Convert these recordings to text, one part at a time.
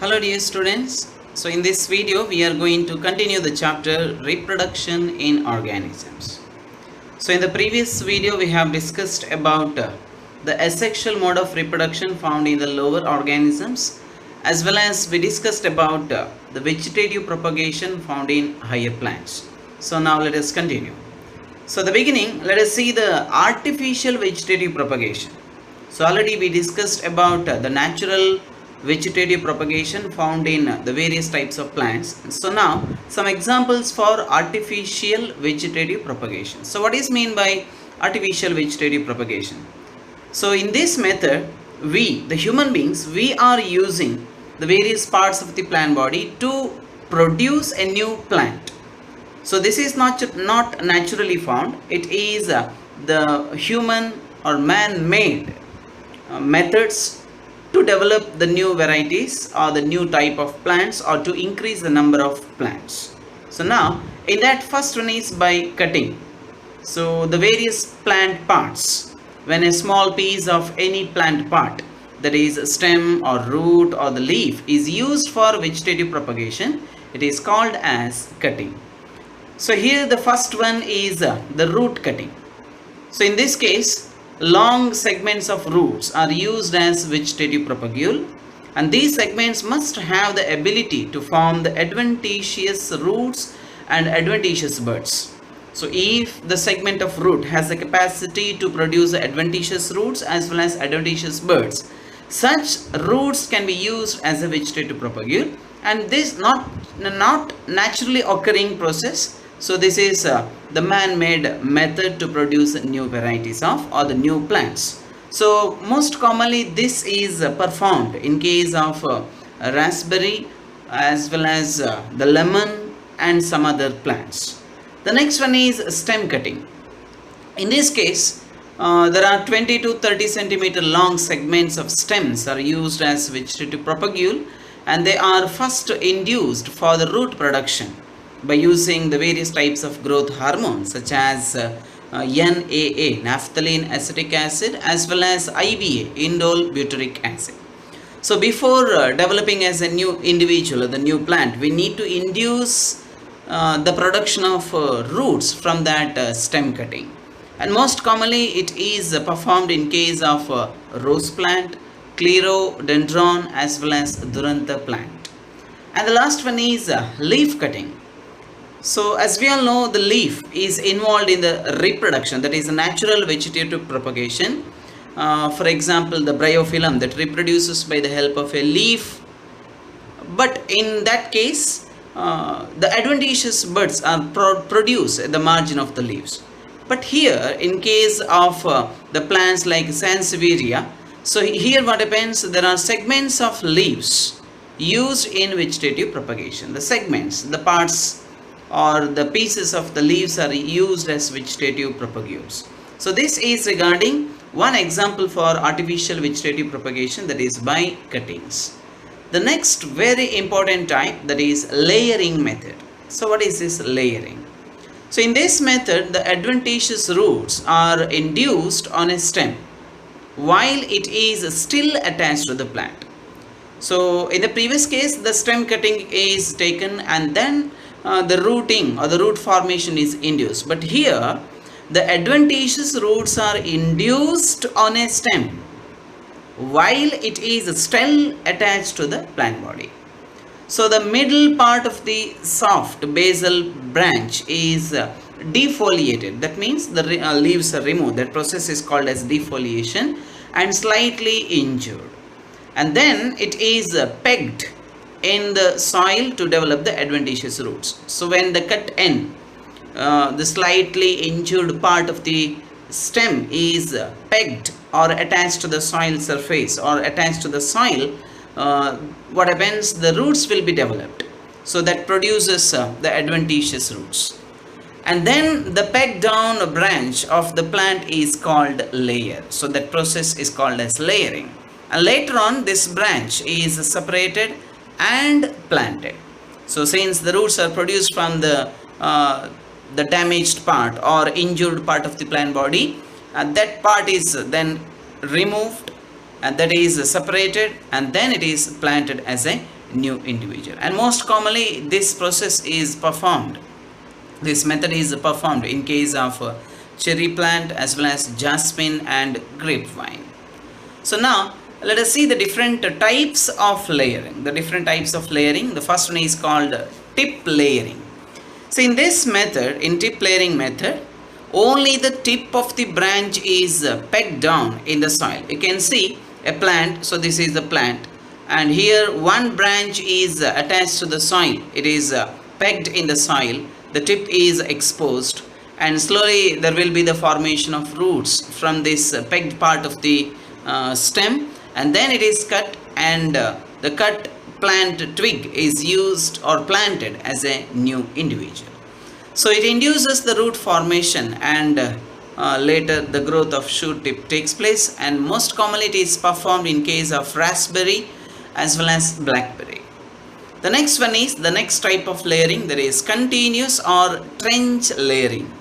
Hello dear students. So in this video we are going to continue the chapter Reproduction in Organisms. So in the previous video we have discussed about the asexual mode of reproduction found in the lower organisms, as well as we discussed about the vegetative propagation found in higher plants. So now let us continue. So the beginning, let us see the artificial vegetative propagation. So already we discussed about the natural vegetative propagation found in the various types of plants. So now some examples for artificial vegetative propagation. So what is mean by artificial vegetative propagation? So in this method, we, the human beings, we are using the various parts of the plant body to produce a new plant. So this is not naturally found. It is the human or man-made methods to develop the new varieties or the new type of plants or to increase the number of plants. So now in that, first one is by cutting. So the various plant parts, when a small piece of any plant part, that is a stem or root or the leaf, is used for vegetative propagation, it is called as cutting. So here the first one is the root cutting. So in this case, long segments of roots are used as vegetative propagule, and these segments must have the ability to form the adventitious roots and adventitious buds. So if the segment of root has the capacity to produce adventitious roots as well as adventitious buds, such roots can be used as a vegetative propagule, and this not naturally occurring process. So this is the man-made method to produce new varieties of or the new plants. So most commonly this is performed in case of raspberry as well as the lemon and some other plants. The next one is stem cutting. In this case, there are 20 to 30 centimeter long segments of stems are used as vegetative propagule, and they are first induced for the root production by using the various types of growth hormones such as NAA, naphthalene acetic acid, as well as IBA, indole butyric acid. So before developing as a new individual or the new plant, we need to induce the production of roots from that stem cutting, and most commonly it is performed in case of rose plant, clerodendron, as well as duranta plant. And the last one is leaf cutting. So as we all know, the leaf is involved in the reproduction, that is natural vegetative propagation. For example, the bryophyllum that reproduces by the help of a leaf, but in that case the adventitious buds are produced at the margin of the leaves. But here in case of the plants like sansevieria, so here what happens, there are segments of leaves used in vegetative propagation. The segments, the parts or the pieces of the leaves are used as vegetative propagules. So this is regarding one example for artificial vegetative propagation, that is by cuttings. The next very important type, that is layering method. So what is this layering? So in this method, the adventitious roots are induced on a stem while it is still attached to the plant. So in the previous case, the stem cutting is taken and then the rooting or the root formation is induced, but here the adventitious roots are induced on a stem while it is still attached to the plant body. So the middle part of the soft basal branch is defoliated, that means the leaves are removed. That process is called as defoliation, and slightly injured, and then it is pegged in the soil to develop the adventitious roots. So when the cut end, the slightly injured part of the stem is pegged or attached to the soil surface or attached to the soil, what happens, the roots will be developed. So that produces the adventitious roots. And then the pegged down branch of the plant is called layer. So that process is called as layering. And later on this branch is separated and planted. So since the roots are produced from the damaged part or injured part of the plant body, that part is then removed and that is separated, and then it is planted as a new individual. And most commonly this process is performed, this method is performed in case of cherry plant as well as jasmine and grapevine. So now let us see the different types of layering. The different types of layering. The first one is called tip layering. So in this method, in tip layering method, only the tip of the branch is pegged down in the soil. You can see a plant. So this is the plant, and here one branch is attached to the soil. It is pegged in the soil. The tip is exposed, and slowly there will be the formation of roots from this pegged part of the stem, and then it is cut, and the cut plant twig is used or planted as a new individual. So it induces the root formation, and later the growth of shoot tip takes place, and most commonly it is performed in case of raspberry as well as blackberry. The next one is the next type of layering, that is continuous or trench layering.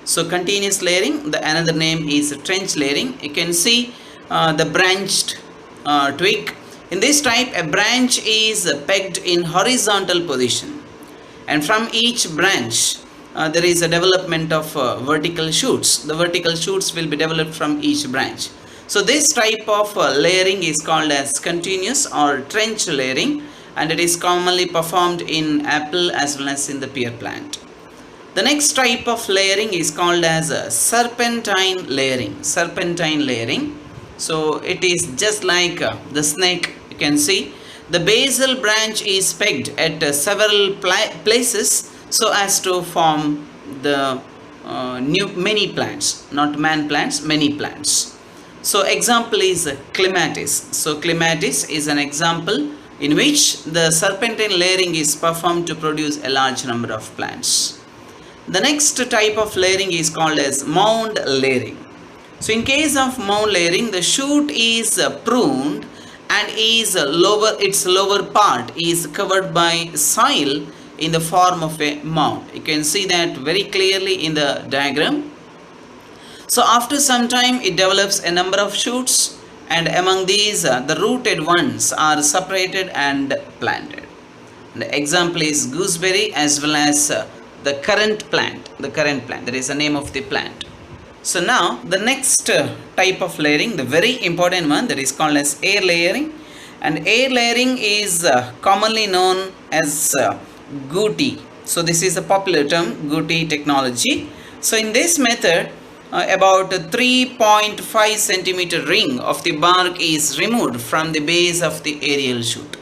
So continuous layering, the another name is trench layering. You can see the branched twig. In this type, a branch is pegged in horizontal position, and from each branch there is a development of vertical shoots. The vertical shoots will be developed from each branch. So this type of layering is called as continuous or trench layering, and it is commonly performed in apple as well as in the pear plant. The next type of layering is called as serpentine layering. Serpentine layering. So it is just like the snake. You can see the basal branch is pegged at several places so as to form the many plants, not man plants, many plants. So example is clematis. So clematis is an example in which the serpentine layering is performed to produce a large number of plants. The next type of layering is called as mound layering. So in case of mound layering, the shoot is pruned and its lower part is covered by soil in the form of a mound. You can see that very clearly in the diagram. So after some time it develops a number of shoots, and among these the rooted ones are separated and planted. The example is gooseberry as well as the currant plant. The currant plant, that is the name of the plant. So now the next type of layering, the very important one, that is called as air layering. And air layering is commonly known as Guti. So this is a popular term, Guti technology. So in this method, about 3.5 centimeter ring of the bark is removed from the base of the aerial shoot.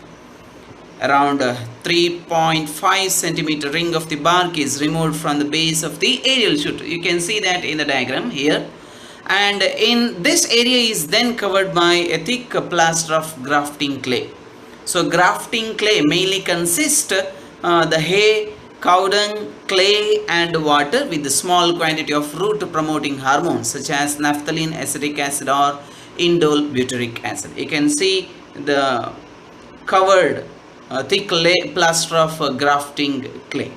Around 3.5 centimeter ring of the bark is removed from the base of the aerial shoot. You can see that in the diagram here. And in this area is then covered by a thick plaster of grafting clay. So grafting clay mainly consists the hay, cow dung, clay and water with a small quantity of root promoting hormones such as naphthalene, acetic acid or indole butyric acid. You can see the covered thick plaster of grafting clay.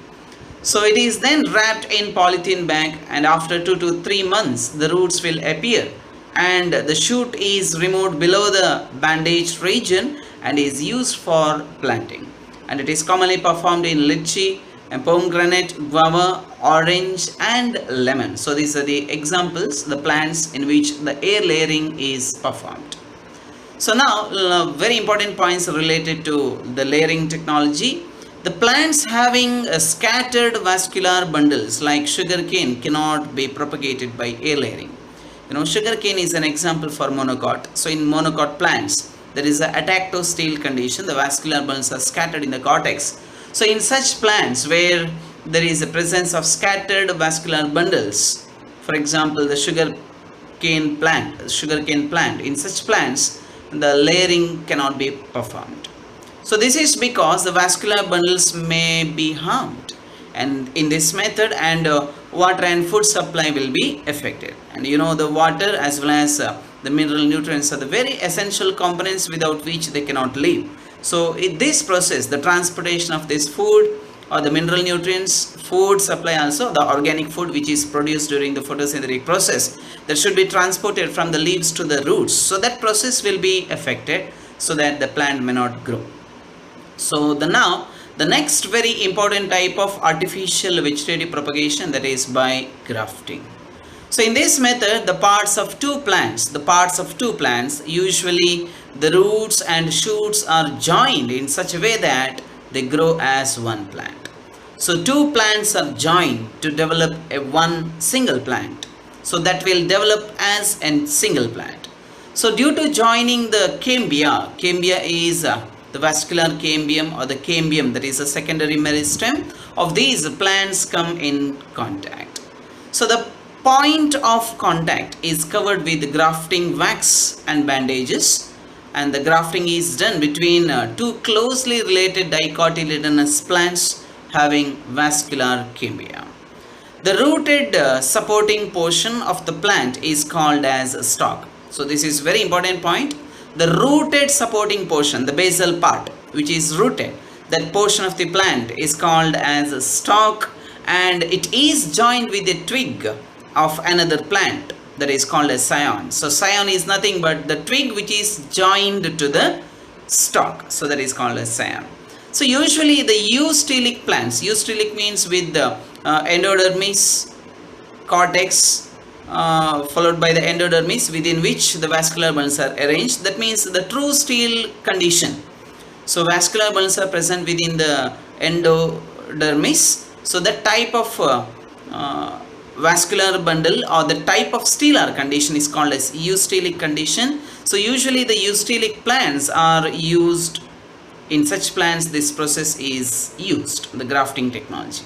So it is then wrapped in polythene bag, and after 2 to 3 months the roots will appear, and the shoot is removed below the bandaged region and is used for planting. And it is commonly performed in lychee and pomegranate, guava, orange and lemon. So these are the examples, the plants in which the air layering is performed. So now very important points related to the layering technology. The plants having scattered vascular bundles like sugarcane cannot be propagated by air layering. You know, sugarcane is an example for monocot. So in monocot plants, there is a atactostale condition. The vascular bundles are scattered in the cortex. So in such plants where there is a presence of scattered vascular bundles, for example the sugarcane plant, in such plants the layering cannot be performed. So this is because the vascular bundles may be harmed, and in this method water and food supply will be affected. And you know, the water as well as the mineral nutrients are the very essential components without which they cannot live. So in this process, the transportation of this food or the mineral nutrients, food supply also, the organic food which is produced during the photosynthetic process, that should be transported from the leaves to the roots. So that process will be affected so that the plant may not grow. So the next very important type of artificial vegetative propagation, that is by grafting. So in this method, the parts of two plants, usually the roots and shoots are joined in such a way that they grow as one plant. So two plants are joined to develop one single plant. So that will develop as a single plant. So due to joining the cambia is the vascular cambium or the cambium, that is a secondary meristem of these plants come in contact. So the point of contact is covered with grafting wax and bandages, and the grafting is done between two closely related dicotyledonous plants having vascular cambia. The rooted supporting portion of the plant is called as a stalk. So this is very important point. The rooted supporting portion, the basal part which is rooted, that portion of the plant is called as a stalk, and it is joined with a twig of another plant, that is called as scion. So scion is nothing but the twig which is joined to the stalk, so that is called as scion. So usually the eustelic plants, eustelic means with the endodermis, cortex, followed by the endodermis, within which the vascular bundles are arranged. That means the true steel condition. So vascular bundles are present within the endodermis. So that type of vascular bundle or the type of stellar condition is called as eustelic condition. So usually the eustelic plants are used. In such plants this process is used, the grafting technology.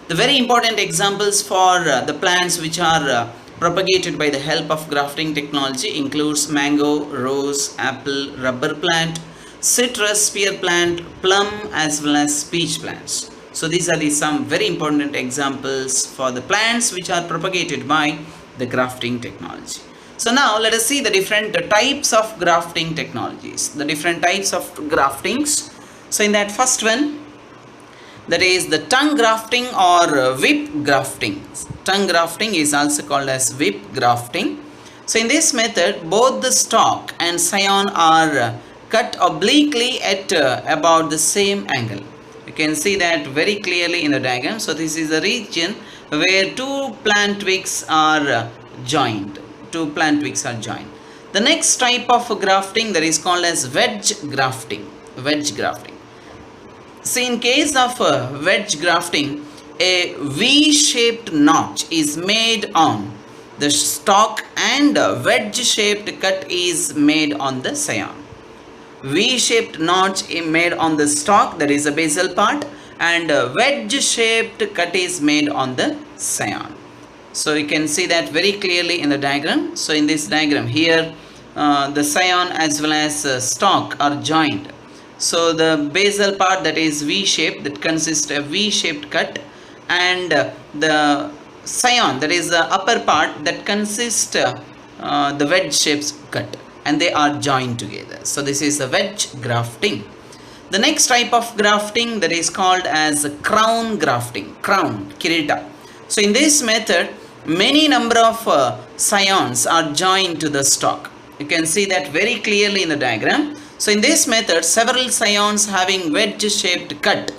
The very important examples for the plants which are propagated by the help of grafting technology includes mango, rose, apple, rubber plant, citrus, pear plant, plum, as well as peach plants. So these are some very important examples for the plants which are propagated by the grafting technology. So now let us see the different types of grafting technologies, the different types of graftings. So in that first one, that is the tongue grafting or whip grafting. Tongue grafting is also called as whip grafting. So in this method, both the stalk and scion are cut obliquely at about the same angle. You can see that very clearly in the diagram. So this is the region where two plant twigs are joined. The next type of grafting, that is called as wedge grafting. So in case of wedge grafting, a V-shaped notch is made on the stalk and a wedge-shaped cut is made on the scion. V-shaped notch is made on the stalk, that is the basal part, and a wedge-shaped cut is made on the scion. So you can see that very clearly in the diagram. So in this diagram here, the scion as well as stalk are joined. So the basal part, that is V-shaped, that consists of V-shaped cut, and the scion, that is the upper part, that consists the wedge-shaped cut, and they are joined together. So this is the wedge grafting. The next type of grafting, that is called as crown grafting. Crown, kirita. So in this method, many number of scions are joined to the stalk. You can see that very clearly in the diagram. So in this method, several scions having wedge-shaped cut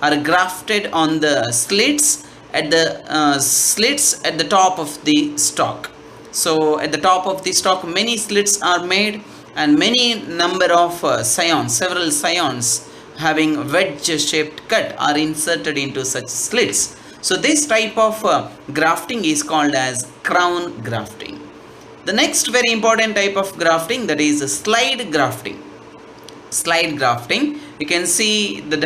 are grafted on the slits at the top of the stalk. So at the top of the stalk, many slits are made, and many number of several scions having wedge-shaped cut are inserted into such slits. So this type of grafting is called as crown grafting. The next very important type of grafting, that is slide grafting. Slide grafting, you can see the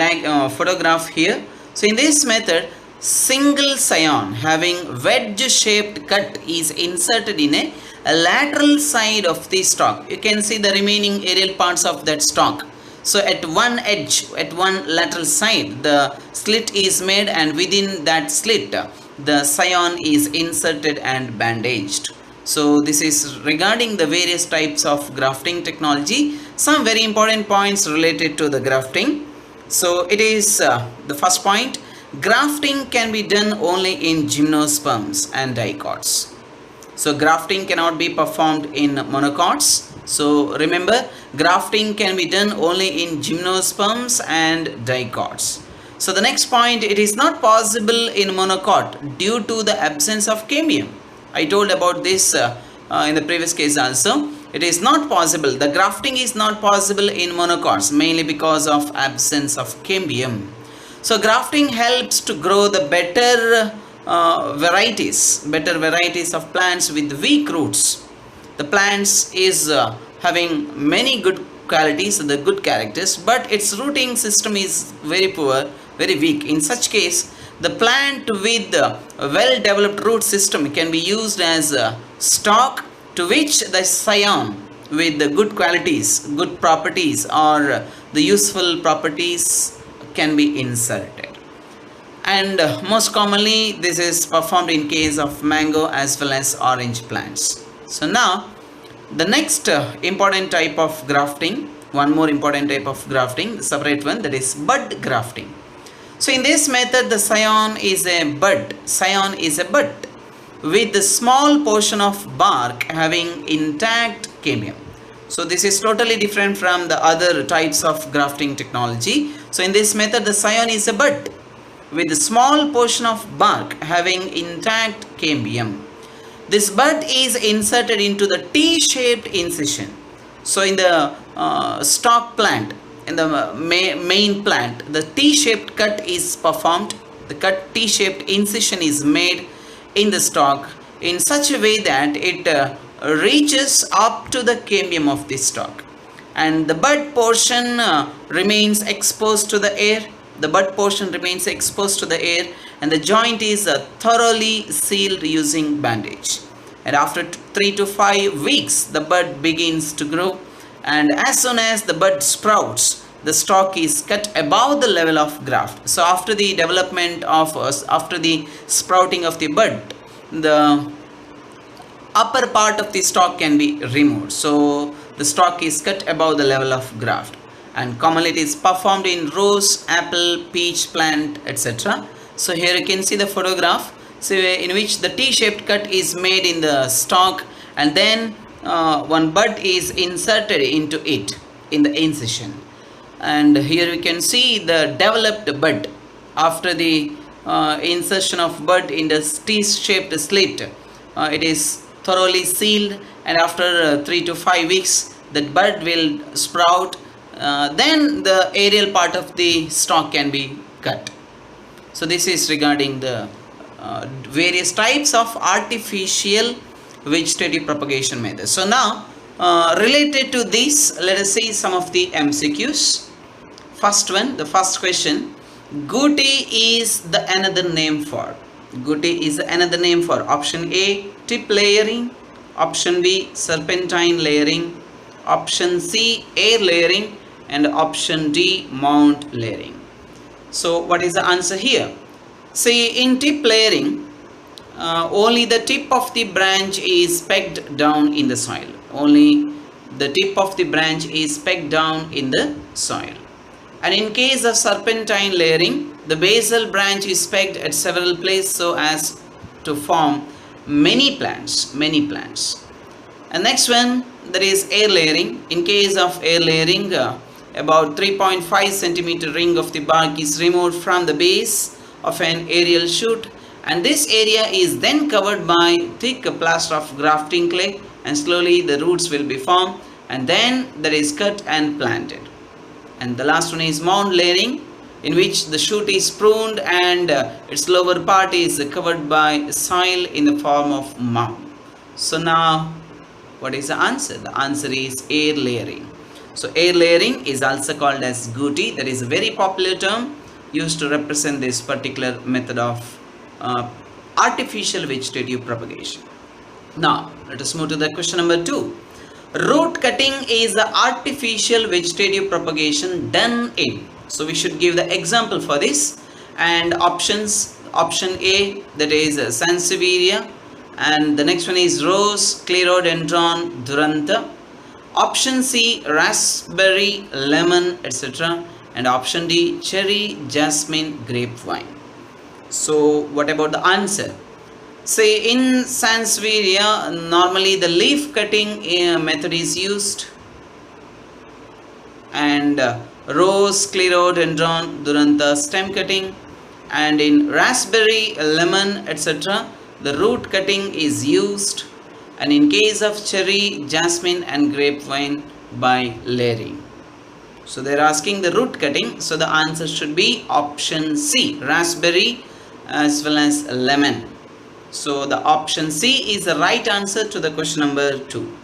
photograph here. So in this method, single scion having wedge-shaped cut is inserted in a lateral side of the stalk. You can see the remaining aerial parts of that stalk. So at one edge, at one lateral side, the slit is made, and within that slit, the scion is inserted and bandaged. So this is regarding the various types of grafting technology. Some very important points related to the grafting. So it is the first point. Grafting can be done only in gymnosperms and dicots. So grafting cannot be performed in monocots. So remember, grafting can be done only in gymnosperms and dicots. So the next point, it is not possible in monocot due to the absence of cambium. I told about this in the previous case also. It is not possible. The grafting is not possible in monocots mainly because of absence of cambium. So grafting helps to grow the better varieties of plants with weak roots. The plants is having many good qualities, the good characters, but its rooting system is very poor, very weak. In such case, the plant with a well developed root system can be used as a stock to which the scion with the good qualities, good properties, or the useful properties can be inserted. And most commonly this is performed in case of mango as well as orange plants. So now the next important type of grafting, one more important type of grafting, separate one, that is bud grafting. So in this method the scion is a bud with the small portion of bark having intact cambium. So this is totally different from the other types of grafting technology. So in this method the scion is a bud with a small portion of bark having intact cambium. This bud is inserted into the T-shaped incision. So in the stalk plant, in the main plant, the T-shaped cut is performed. The cut T-shaped incision is made in the stalk in such a way that it reaches up to the cambium of the stalk, and the bud portion remains exposed to the air. The bud portion remains exposed to the air, and the joint is thoroughly sealed using bandage. And after 3 to 5 weeks, the bud begins to grow, and as soon as the bud sprouts, the stalk is cut above the level of graft. So after the development of after the sprouting of the bud, the upper part of the stalk can be removed. So the stalk is cut above the level of graft, and commonly it is performed in rose, apple, peach plant, etc. So here you can see the photograph, so in which the T-shaped cut is made in the stalk, and then one bud is inserted into it in the incision. And here we can see the developed bud after the insertion of bud in the T-shaped slit. It is thoroughly sealed, and after 3 to 5 weeks the bud will sprout. Then the aerial part of the stalk can be cut. So this is regarding the various types of artificial vegetative propagation methods. So now related to this, let us see some of the MCQs. First one, the first question, Guti is the another name for. Guti is another name for option A, tip layering, option B, serpentine layering, option C, air layering, and option D, mount layering. So what is the answer here? See, in tip layering, only the tip of the branch is pegged down in the soil. Only the tip of the branch is pegged down in the soil. And in case of serpentine layering, the basal branch is pegged at several places so as to form many plants. And next one, that is air layering. In case of air layering, about 3.5 centimeter ring of the bark is removed from the base of an aerial shoot, and this area is then covered by thick plaster of grafting clay, and slowly the roots will be formed, and then that is cut and planted. And the last one is mound layering, in which the shoot is pruned and its lower part is covered by soil in the form of mound. So now what is the answer? The answer is air layering. So air layering is also called as Guti. That is a very popular term used to represent this particular method of artificial vegetative propagation. Now let us move to the question number 2. Root cutting is the artificial vegetative propagation done in. So we should give the example for this, and options, option A, that is Sansevieria, and the next one is Rose, Clerodendron, Duranta. Option C, raspberry, lemon, etc. And option D, cherry, jasmine, grapevine. So what about the answer? Say in Sansevieria, normally the leaf cutting method is used, and rose, sclerodendron, duranta stem cutting, and in raspberry, lemon, etc. the root cutting is used, and in case of cherry, jasmine and grapevine by layering. So they are asking the root cutting, so the answer should be option C, raspberry as well as lemon. So the option C is the right answer to the question number 2.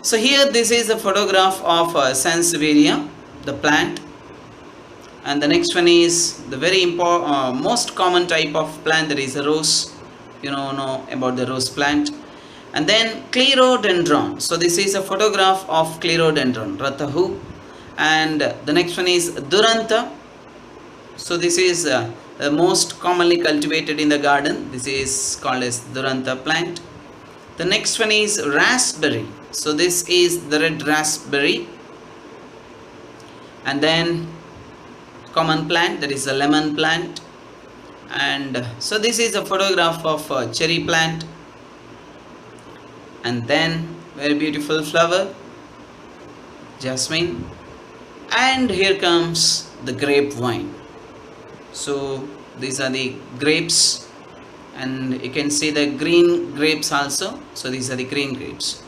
So here this is a photograph of Sansevieria, the plant, and the next one is the very most common type of plant, that is a rose. You know about the rose plant. And then sclerodendron. So this is a photograph of sclerodendron, Ratahu. And the next one is duranta. So this is most commonly cultivated in the garden. This is called as duranta plant. The next one is raspberry. So this is the red raspberry. And then common plant, that is a lemon plant. And so this is a photograph of a cherry plant. And then very beautiful flower, jasmine. And here comes the grapevine. So these are the grapes, and you can see the green grapes also. So these are the green grapes.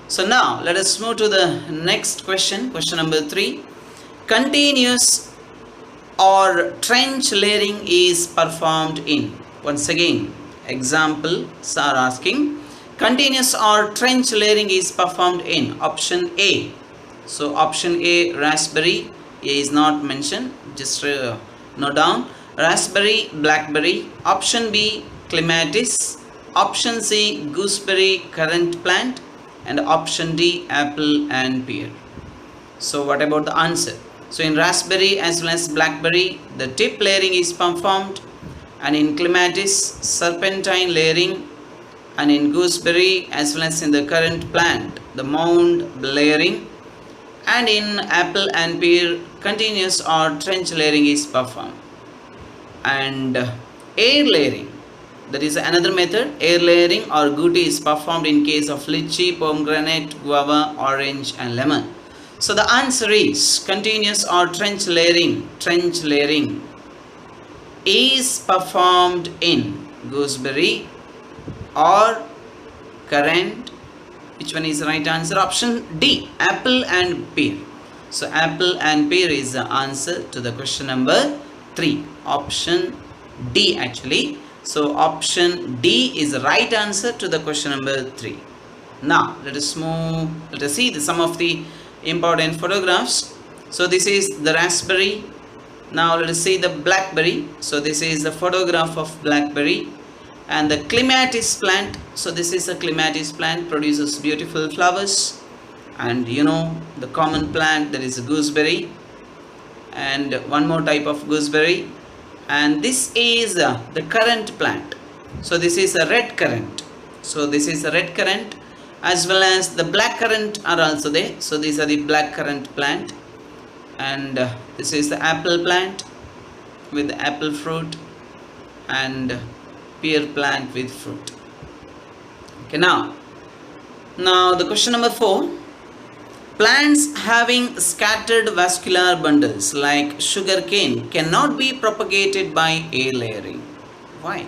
So now let us move to the next question, question number 3. Continuous or trench layering is performed in. Once again, examples are asking continuous or trench layering is performed in option A. So option A, raspberry. A is not mentioned, just note down. Raspberry, blackberry. Option B, clematis. Option C, gooseberry, currant plant. And option D, apple and pear. So what about the answer? So in raspberry as well as blackberry, the tip layering is performed, and in clematis, serpentine layering, and in gooseberry as well as in the currant plant, the mound layering, and in apple and pear, continuous or trench layering is performed. And air layering, that is another method. Air layering or guti is performed in case of lychee, pomegranate, guava, orange and lemon. So the answer is continuous or trench layering. Trench layering is performed in gooseberry or currant. Which one is the right answer? Option D, apple and pear. So apple and pear is the answer to the question number 3. Option D actually. So option D is the right answer to the question number 3. Now let us see some of the important photographs. So this is the raspberry. Now let us see the blackberry. So this is the photograph of blackberry. And the clematis plant. So this is a clematis plant, produces beautiful flowers. And the common plant, that is a gooseberry. And one more type of gooseberry. And this is the currant plant. So this is a red currant. So this is a red currant, as well as the black currant are also there. So these are the black currant plant. And this is the apple plant with the apple fruit, and pear plant with fruit. Okay, now the question number 4. Plants having scattered vascular bundles like sugarcane cannot be propagated by air layering. Why?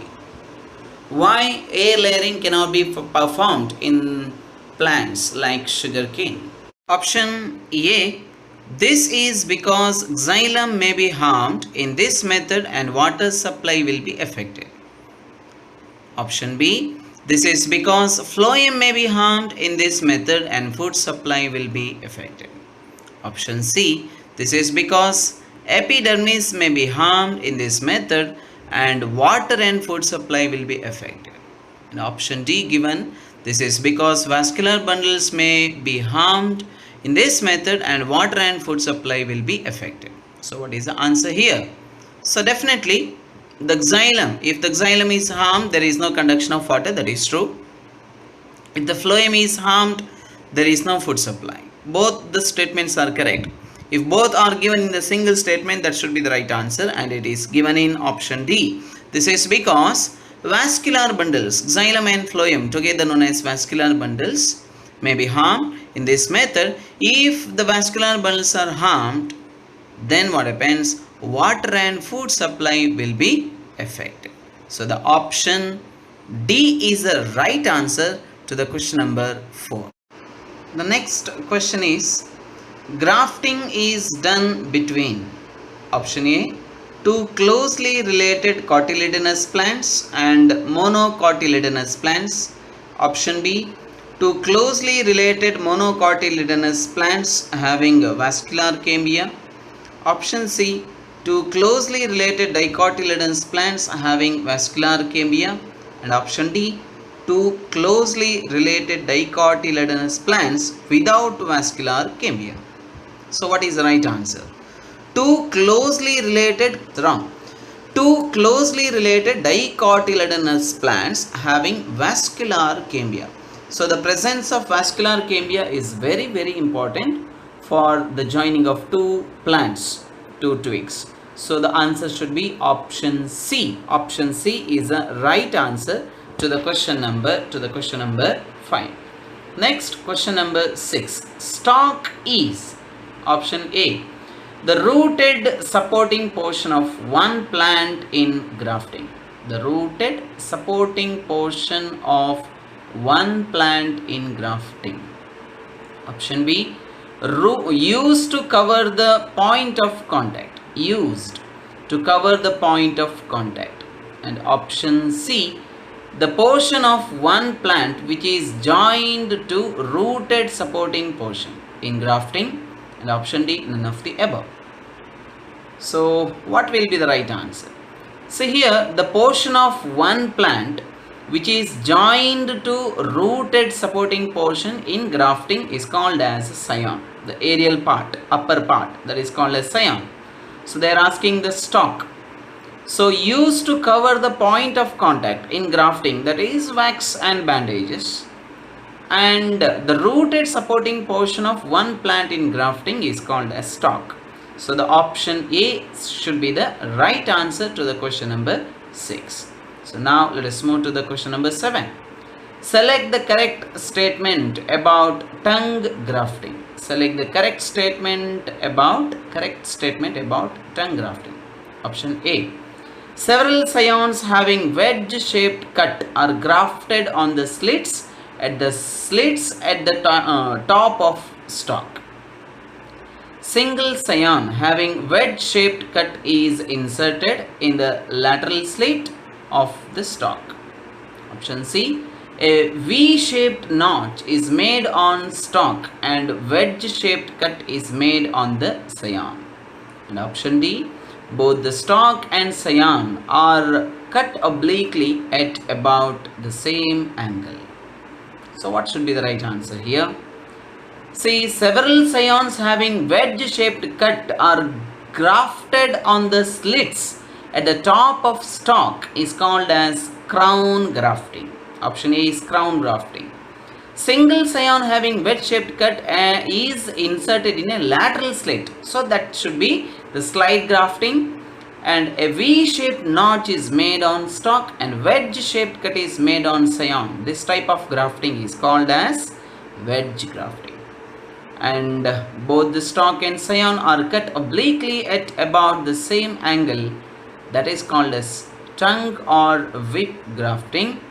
Why air layering cannot be performed in plants like sugarcane? Option A. This is because xylem may be harmed in this method and water supply will be affected. Option B. This is because phloem may be harmed in this method and food supply will be affected. Option C. This is because epidermis may be harmed in this method and water and food supply will be affected. And option D given, this is because vascular bundles may be harmed in this method and water and food supply will be affected. So what is the answer here? So definitely the xylem, if the xylem is harmed, there is no conduction of water, that is true. If the phloem is harmed, there is no food supply. both the statements are correct. If both are given in the single statement, that should be the right answer, and it is given in option D. This is because vascular bundles, xylem and phloem, together known as vascular bundles, may be harmed. In this method, if the vascular bundles are harmed, then what happens? Water and food supply will be affected. So the option D is the right answer to the question number 4. The next question is, grafting is done between option A, two closely related cotyledonous plants and monocotyledonous plants. Option B, two closely related monocotyledonous plants having vascular cambia. Option C, two closely related dicotyledonous plants having vascular cambia. And option D, two closely related dicotyledonous plants without vascular cambia. So what is the right answer? Two closely related dicotyledonous plants having vascular cambia. So the presence of vascular cambia is very, very important for the joining of two plants, two twigs. So the answer should be option C. Option C is the right answer to the question number 5. Next, question number 6. Stalk is option A, the rooted supporting portion of one plant in grafting. The rooted supporting portion of one plant in grafting. Option B, used to cover the point of contact. Used to cover the point of contact. And option C, the portion of one plant which is joined to rooted supporting portion in grafting. And option D, none of the above. So what will be the right answer? See here, the portion of one plant which is joined to rooted supporting portion in grafting is called as scion. The aerial part, upper part, that is called as scion. So they are asking the stalk. So used to cover the point of contact in grafting, that is wax and bandages. And the rooted supporting portion of one plant in grafting is called as stalk. So the option A should be the right answer to the question number 6. So now let us move to the question number 7. Select the correct statement about tongue grafting. Select the correct statement about tongue grafting. Option A. Several scions having wedge-shaped cut are grafted on the slits at the top of stalk. Single scion having wedge-shaped cut is inserted in the lateral slit of the stalk. Option C. A V-shaped notch is made on stalk and wedge-shaped cut is made on the scion. And option D. Both the stalk and scion are cut obliquely at about the same angle. So what should be the right answer here? See, several scions having wedge-shaped cut are grafted on the slits at the top of stalk is called as crown grafting. Option A is crown grafting. Single scion having wedge-shaped cut is inserted in a lateral slit. So that should be the slide grafting. And a V-shaped notch is made on stalk and wedge-shaped cut is made on scion. This type of grafting is called as wedge grafting. And both the stalk and scion are cut obliquely at about the same angle. That is called as tongue or whip grafting.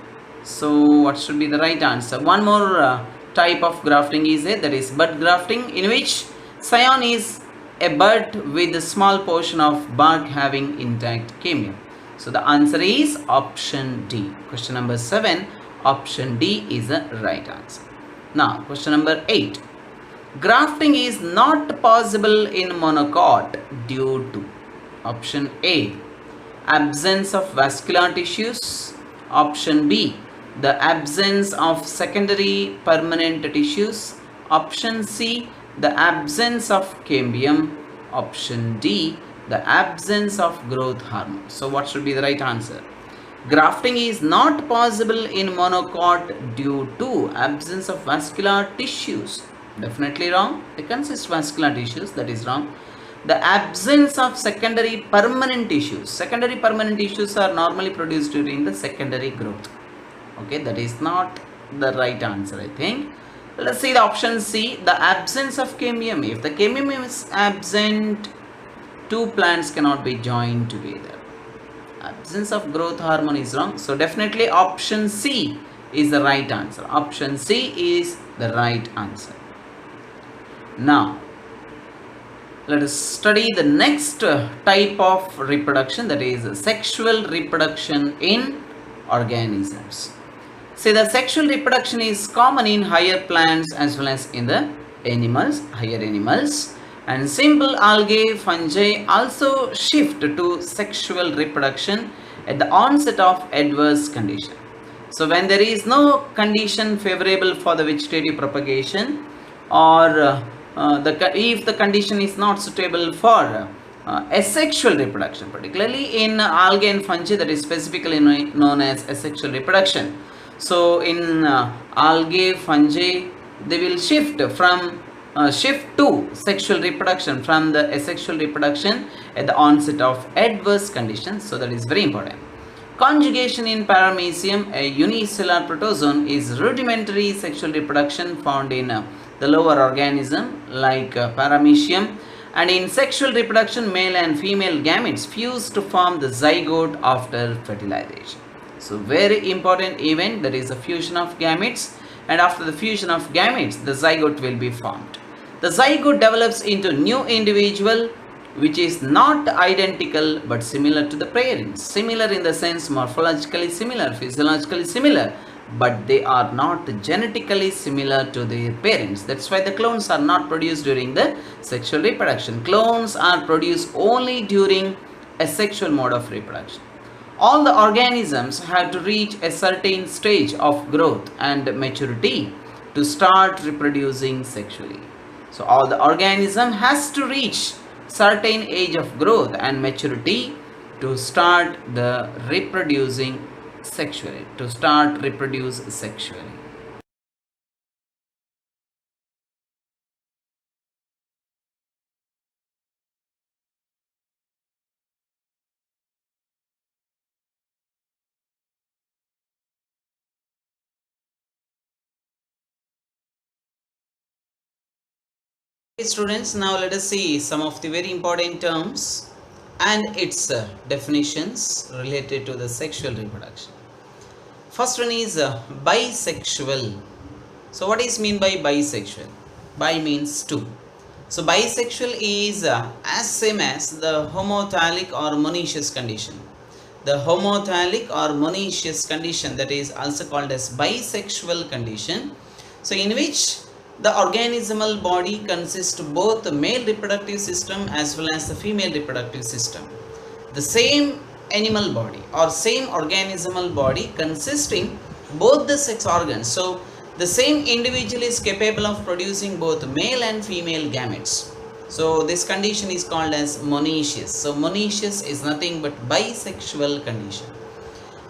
So what should be the right answer? One more type of grafting is there, that is bud grafting, in which scion is a bud with a small portion of bark having intact cambium. So the answer is option D. Question number 7, option D is the right answer. Now question number 8. Grafting is not possible in monocot due to option A, absence of vascular tissues. Option B, the absence of secondary permanent tissues. Option C, the absence of cambium. Option D, the absence of growth hormone. So what should be the right answer? Grafting is not possible in monocot due to absence of vascular tissues. Definitely wrong. They consist vascular tissues. That is wrong. The absence of secondary permanent tissues. Secondary permanent tissues are normally produced during the secondary growth. Okay, that is not the right answer, I think. Let's see the option C, the absence of cambium. If the cambium is absent, two plants cannot be joined together. Absence of growth hormone is wrong. So definitely option C is the right answer. Option C is the right answer. Now, let us study the next type of reproduction, that is sexual reproduction in organisms. See, the sexual reproduction is common in higher plants as well as in the animals, higher animals. And simple algae, fungi also shift to sexual reproduction at the onset of adverse condition. So when there is no condition favorable for the vegetative propagation, or if the condition is not suitable for asexual reproduction, particularly in algae and fungi, that is specifically known as asexual reproduction. So in algae, fungi, they will shift to sexual reproduction from the asexual reproduction at the onset of adverse conditions. So that is very important. Conjugation in paramecium, a unicellular protozoan, is rudimentary sexual reproduction found in the lower organism like paramecium. And in sexual reproduction, male and female gametes fuse to form the zygote after fertilization. So very important event, that is the fusion of gametes, and after the fusion of gametes, the zygote will be formed. The zygote develops into new individual which is not identical but similar to the parents. Similar in the sense morphologically similar, physiologically similar, but they are not genetically similar to their parents. That's why the clones are not produced during the sexual reproduction. Clones are produced only during a sexual mode of reproduction. All the organisms have to reach a certain stage of growth and maturity to start reproducing sexually. So all the organism has to reach certain age of growth and maturity to start the reproducing sexually, to start reproduce sexually. Students, now let us see some of the very important terms and its definitions related to the sexual reproduction. First one is bisexual. So what is mean by bisexual? Bi means two. So bisexual is as same as the homothallic or monoecious condition. The homothallic or monoecious condition, that is also called as bisexual condition. So in which the organismal body consists of both the male reproductive system as well as the female reproductive system. The same animal body or same organismal body consisting both the sex organs. So the same individual is capable of producing both male and female gametes. So this condition is called as monoecious. So monoecious is nothing but bisexual condition.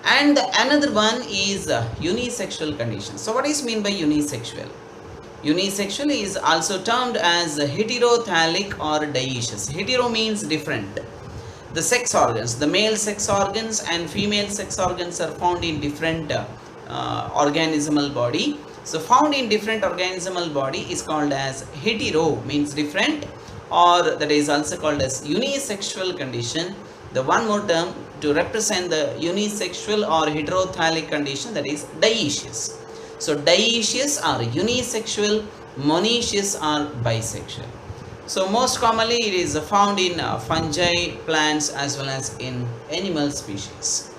And another one is unisexual condition. So what is mean by unisexual? Unisexual is also termed as heterothallic or dioecious. Hetero means different. The sex organs, the male sex organs and female sex organs are found in different organismal body. So found in different organismal body is called as hetero, means different, or that is also called as unisexual condition. The one more term to represent the unisexual or heterothallic condition, that is dioecious. So dioecious are unisexual, monoecious are bisexual. So most commonly it is found in fungi, plants as well as in animal species.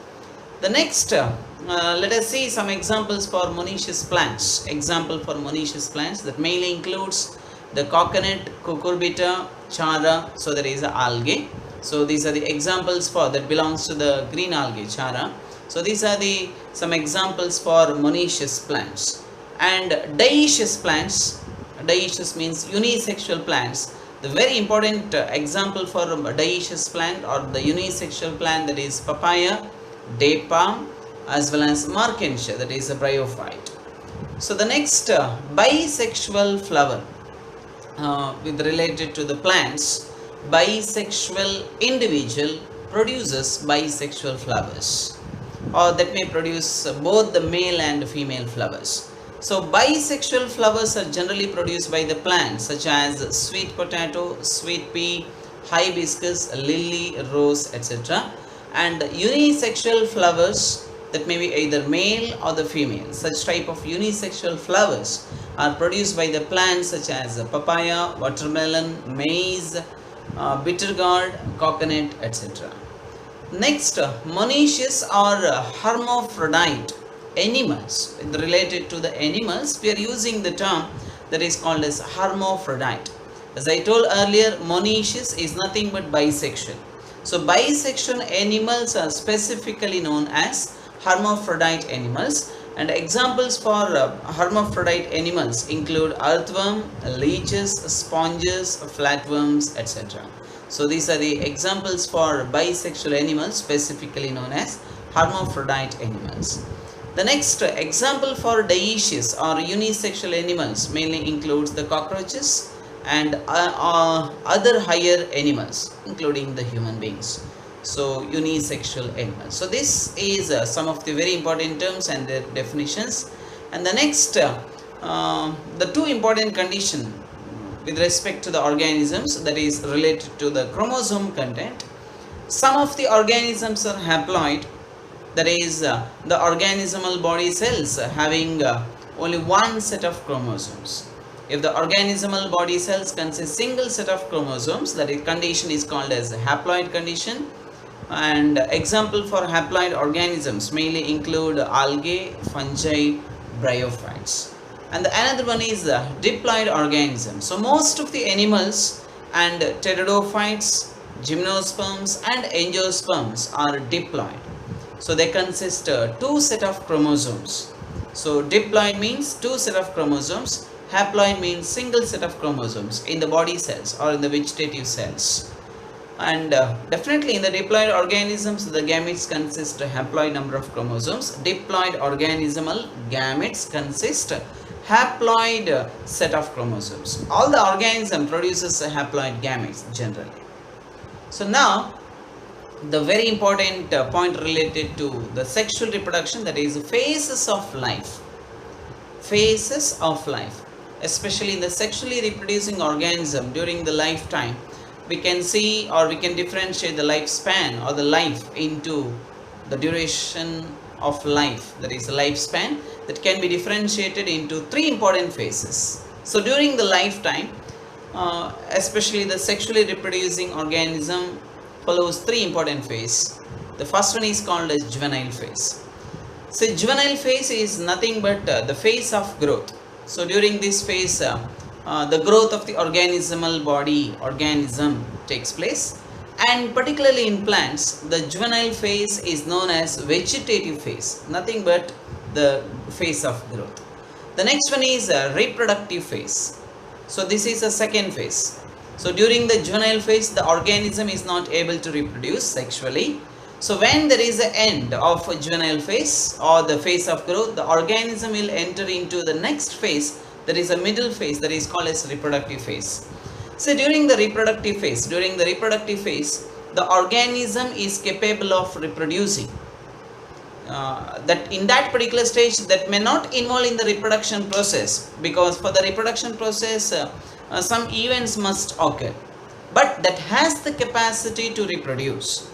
The next, let us see some examples for monoecious plants. Example for monoecious plants that mainly includes the coconut, cucurbita, chara. So there is algae. So these are the examples for that belongs to the green algae, chara. So these are the some examples for monoecious plants. And dioecious plants, dioecious means unisexual plants. The very important example for dioecious plant or the unisexual plant, that is papaya, date palm as well as markensia, that is a bryophyte. So the next bisexual flower. with related to the plants, bisexual individual produces bisexual flowers, or that may produce both the male and female flowers. So bisexual flowers are generally produced by the plants such as sweet potato, sweet pea, hibiscus, lily, rose, etc. And unisexual flowers, that may be either male or the female. Such type of unisexual flowers are produced by the plants such as papaya, watermelon, maize, bitter gourd, coconut, etc. Next, monoecious or hermaphrodite animals. Related to the animals, we are using the term that is called as hermaphrodite. As I told earlier, monoecious is nothing but bisexual. So bisexual animals are specifically known as hermaphrodite animals, and examples for hermaphrodite animals include earthworm, leeches, sponges, flatworms, etc. So these are the examples for bisexual animals specifically known as hermaphrodite animals. The next example for dioecious or unisexual animals mainly includes the cockroaches and other higher animals including the human beings. So unisexual animals. So this is some of the very important terms and their definitions. And the next, the two important condition with respect to the organisms, that is related to the chromosome content. Some of the organisms are haploid, that is the organismal body cells having only one set of chromosomes. If the organismal body cells consist single set of chromosomes, that condition is called as haploid condition. And example for haploid organisms mainly include algae, fungi, bryophytes. And another one is diploid organisms. So most of the animals and pteridophytes, gymnosperms and angiosperms are diploid. So they consist two set of chromosomes. So diploid means two set of chromosomes. Haploid means single set of chromosomes in the body cells or in the vegetative cells. And definitely in the diploid organisms, the gametes consist a haploid number of chromosomes. Diploid organismal gametes consist haploid set of chromosomes. All the organism produces a haploid gametes generally. So now the very important point related to the sexual reproduction, that is phases of life. Phases of life, especially in the sexually reproducing organism during the lifetime, we can see or we can differentiate the lifespan or the life into the duration of life, that is the lifespan, that can be differentiated into three important phases. So during the lifetime, especially the sexually reproducing organism follows three important phases. The first one is called as juvenile phase. So juvenile phase is nothing but the phase of growth. So during this phase, the growth of the organism takes place, and particularly in plants, the juvenile phase is known as vegetative phase, nothing but the phase of growth. The next one is reproductive phase. So this is the second phase. So during the juvenile phase, the organism is not able to reproduce sexually. So when there is an end of a juvenile phase or the phase of growth, the organism will enter into the next phase, that is a middle phase, that is called as reproductive phase. So during the reproductive phase, the organism is capable of reproducing. That in that particular stage, that may not involve in the reproduction process, because for the reproduction process some events must occur, but that has the capacity to reproduce.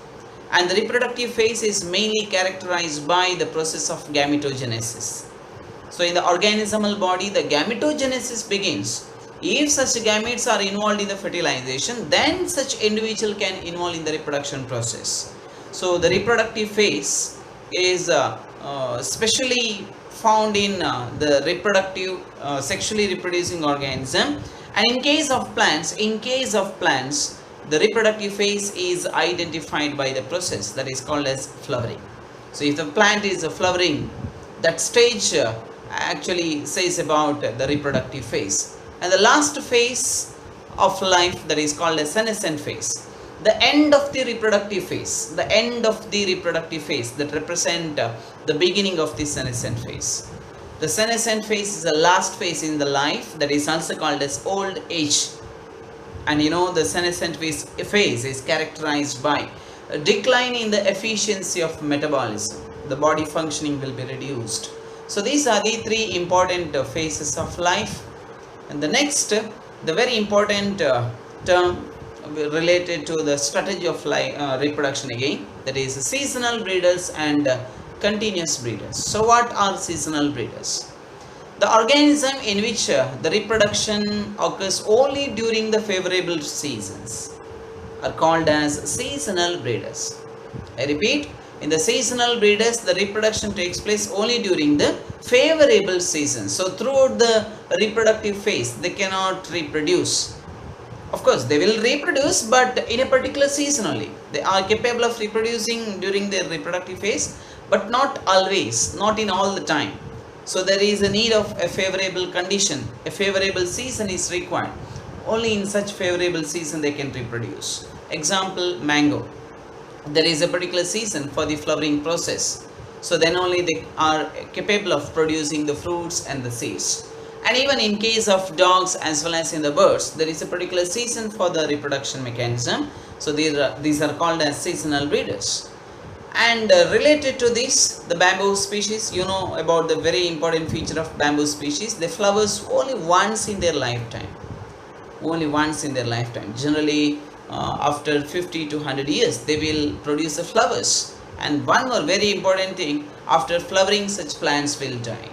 And the reproductive phase is mainly characterized by the process of gametogenesis. So in the organismal body, the gametogenesis begins. If such gametes are involved in the fertilization, then such individual can involve in the reproduction process. So the reproductive phase is specially found in the reproductive sexually reproducing organism. And in case of plants, the reproductive phase is identified by the process that is called as flowering. So if the plant is flowering, that stage actually says about the reproductive phase. And the last phase of life, that is called as senescent phase, the end of the reproductive phase, that represent the beginning of the senescent phase. The senescent phase is the last phase in the life, that is also called as old age And the senescent phase is characterized by a decline in the efficiency of metabolism. The body functioning will be reduced. So these are the three important phases of life. And the next, the very important term related to the strategy of reproduction again, that is seasonal breeders and continuous breeders. So what are seasonal breeders? The organism in which the reproduction occurs only during the favorable seasons are called as seasonal breeders. I repeat, in the seasonal breeders, the reproduction takes place only during the favorable season. So throughout the reproductive phase, they cannot reproduce. Of course, they will reproduce, but in a particular season only. They are capable of reproducing during their reproductive phase, but not always, not in all the time. So there is a need of a favorable condition. A favorable season is required. Only in such favorable season they can reproduce. Example, mango. There is a particular season for the flowering process. So then only they are capable of producing the fruits and the seeds. And even in case of dogs as well as in the birds, there is a particular season for the reproduction mechanism. So these are called as seasonal breeders. And related to this, the bamboo species, you know about the very important feature of bamboo species. They flowers only once in their lifetime. Only once in their lifetime. Generally, after 50 to 100 years, they will produce the flowers. And one more very important thing, after flowering, such plants will die.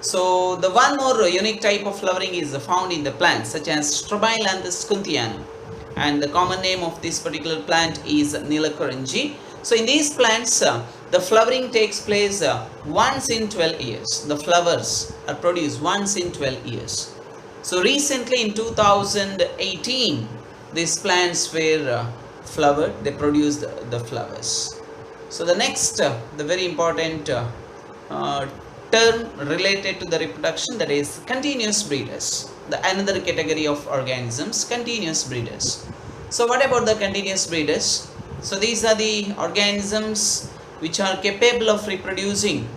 So the one more unique type of flowering is found in the plants such as Strobilanthus kunthianum, and the common name of this particular plant is Nilakuranji. So in these plants, the flowering takes place once in 12 years. The flowers are produced once in 12 years. So recently in 2018, these plants were flowered. They produced the flowers. So the next, the very important term related to the reproduction, that is continuous breeders. The another category of organisms, continuous breeders. So what about the continuous breeders? So these are the organisms which are capable of reproducing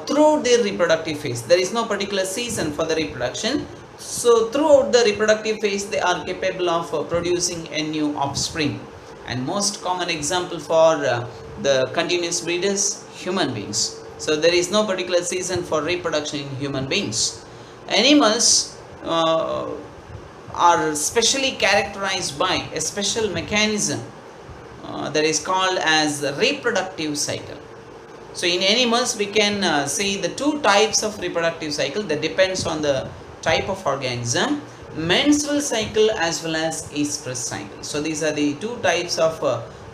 throughout their reproductive phase. There is no particular season for the reproduction. So throughout the reproductive phase, they are capable of producing a new offspring. And most common example for the continuous breeders, human beings. So there is no particular season for reproduction in human beings. Animals are specially characterized by a special mechanism that is called as reproductive cycle. So in animals we can see the two types of reproductive cycle that depends on the type of organism: menstrual cycle as well as estrus cycle. So these are the two types of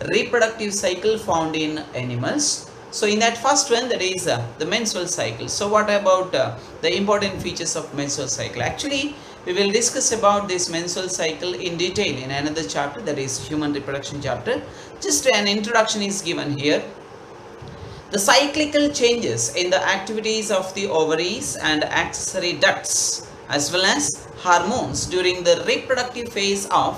reproductive cycle found in animals. So in that first one, that is the menstrual cycle. So what about the important features of menstrual cycle? Actually, we will discuss about this menstrual cycle in detail in another chapter, that is human reproduction chapter. Just an introduction is given here. The cyclical changes in the activities of the ovaries and accessory ducts as well as hormones during the reproductive phase of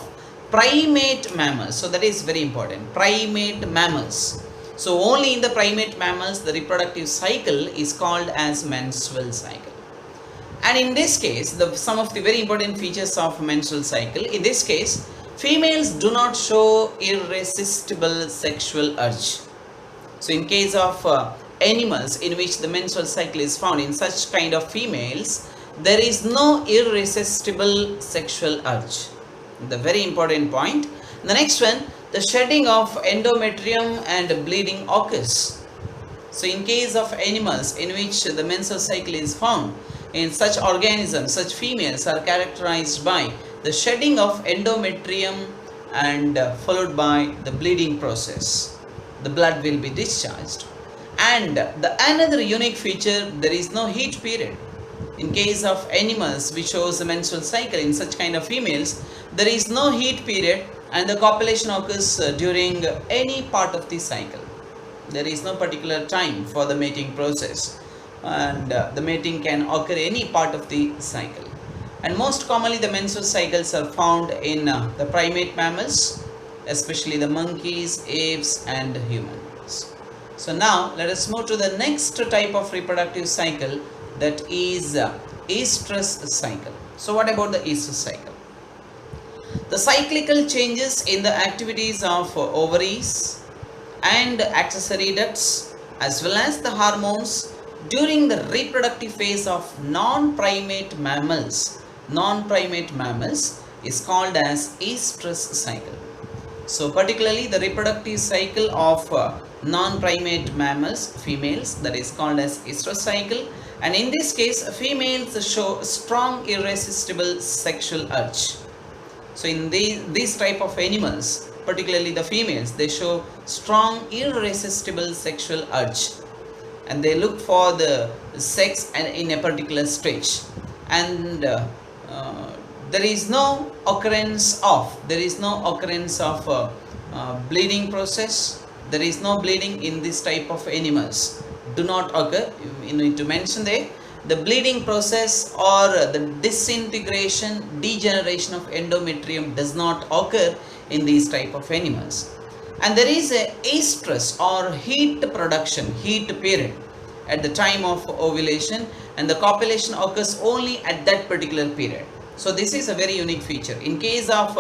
primate mammals. So that is very important. Primate mammals. So only in the primate mammals the reproductive cycle is called as menstrual cycle. And in this case, some of the very important features of menstrual cycle, in this case, females do not show irresistible sexual urge. So in case of animals in which the menstrual cycle is found, in such kind of females, there is no irresistible sexual urge. The very important point. The next one, the shedding of endometrium and bleeding occurs. So in case of animals in which the menstrual cycle is found, in such organisms, such females are characterized by the shedding of endometrium and followed by the bleeding process. The blood will be discharged. And the another unique feature, there is no heat period. In case of animals which shows the menstrual cycle, in such kind of females, there is no heat period and the copulation occurs during any part of the cycle. There is no particular time for the mating process, and the mating can occur any part of the cycle. And most commonly the menstrual cycles are found in the primate mammals, especially the monkeys, apes and humans. So now let us move to the next type of reproductive cycle, that is estrus cycle. So what about the estrus cycle? The cyclical changes in the activities of ovaries and accessory ducts as well as the hormones during the reproductive phase of non-primate mammals. Non-primate mammals is called as estrous cycle. So particularly the reproductive cycle of non-primate mammals, females, that is called as estrous cycle, and in this case females show strong irresistible sexual urge. So in these type of animals, particularly the females, they show strong irresistible sexual urge and they look for the sex in a particular stage, and there is no occurrence of bleeding process. There is no bleeding in this type of animals, do not occur. You need to mention there the bleeding process or the disintegration, degeneration of endometrium does not occur in these type of animals. And there is a estrus or heat production, heat period at the time of ovulation, and the copulation occurs only at that particular period. So this is a very unique feature. In case of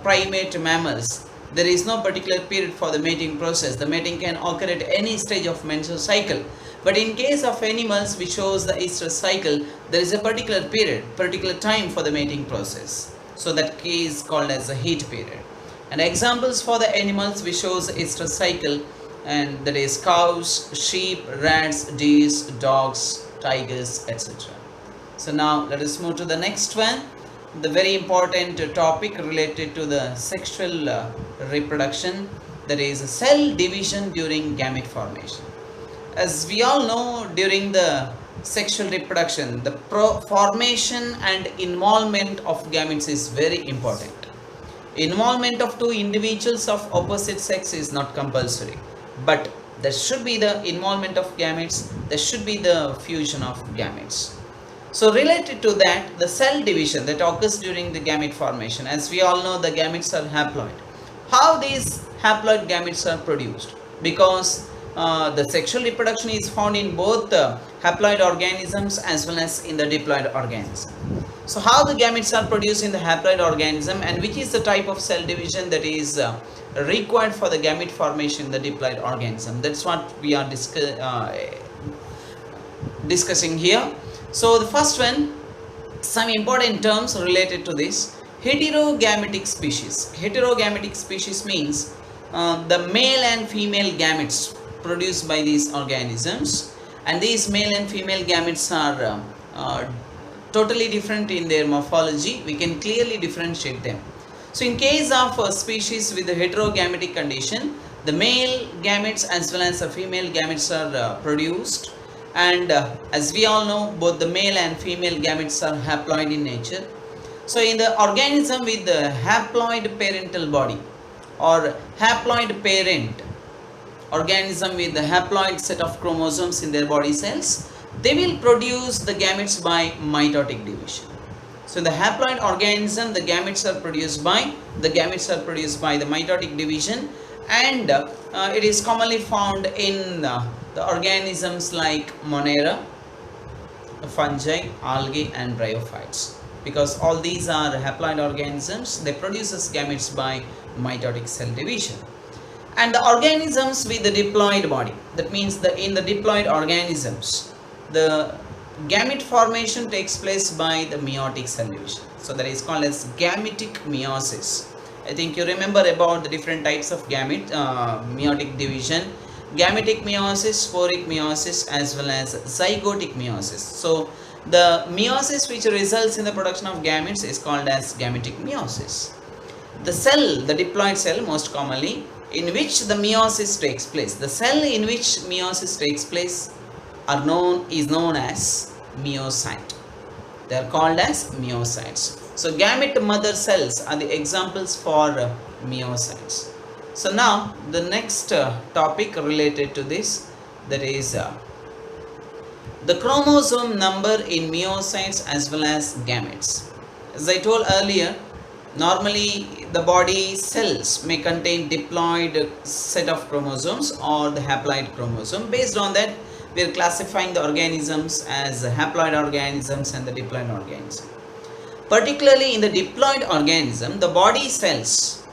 primate mammals, there is no particular period for the mating process. The mating can occur at any stage of menstrual cycle. But in case of animals which shows the estrous cycle, there is a particular period, particular time for the mating process. So that is called as a heat period. And examples for the animals which shows the estrous cycle, and that is cows, sheep, rats, deer, dogs, tigers, etc. So now let us move to the next one, the very important topic related to the sexual reproduction, that is cell division during gamete formation. As we all know, during the sexual reproduction, the formation and involvement of gametes is very important. Involvement of two individuals of opposite sex is not compulsory, but there should be the involvement of gametes, there should be the fusion of gametes. So related to that, the cell division that occurs during the gamete formation, as we all know, the gametes are haploid. How these haploid gametes are produced? Because the sexual reproduction is found in both haploid organisms as well as in the diploid organism. So how the gametes are produced in the haploid organism, and which is the type of cell division that is required for the gamete formation in the diploid organism? That's what we are discussing here. So the first one, some important terms related to this. Heterogametic species. Heterogametic species means the male and female gametes produced by these organisms, and these male and female gametes are totally different in their morphology. We can clearly differentiate them. So in case of a species with the heterogametic condition, the male gametes as well as the female gametes are produced, and as we all know, both the male and female gametes are haploid in nature. So in the organism with the haploid parental body or haploid parent, organism with the haploid set of chromosomes in their body cells, they will produce the gametes by mitotic division. So in the haploid organism, the gametes are produced by the mitotic division, and it is commonly found in the organisms like Monera, fungi, algae and bryophytes. Because all these are haploid organisms, they produce gametes by mitotic cell division. And the organisms with the diploid body, that means in the diploid organisms, the gamete formation takes place by the meiotic cell division. So that is called as gametic meiosis. I think you remember about the different types of meiotic division: gametic meiosis, sporic meiosis, as well as zygotic meiosis. So the meiosis which results in the production of gametes is called as gametic meiosis. The cell, the diploid cell most commonly, in which the meiosis takes place, the cell in which meiosis takes place is known as meiocyte. They are called as meiocytes. So gamete mother cells are the examples for meiocytes. So now the next topic related to this, that is the chromosome number in meiocytes as well as gametes. As I told earlier, normally the body cells may contain diploid set of chromosomes or the haploid chromosome. Based on that, we are classifying the organisms as haploid organisms and the diploid organism. Particularly in the diploid organism, the body cells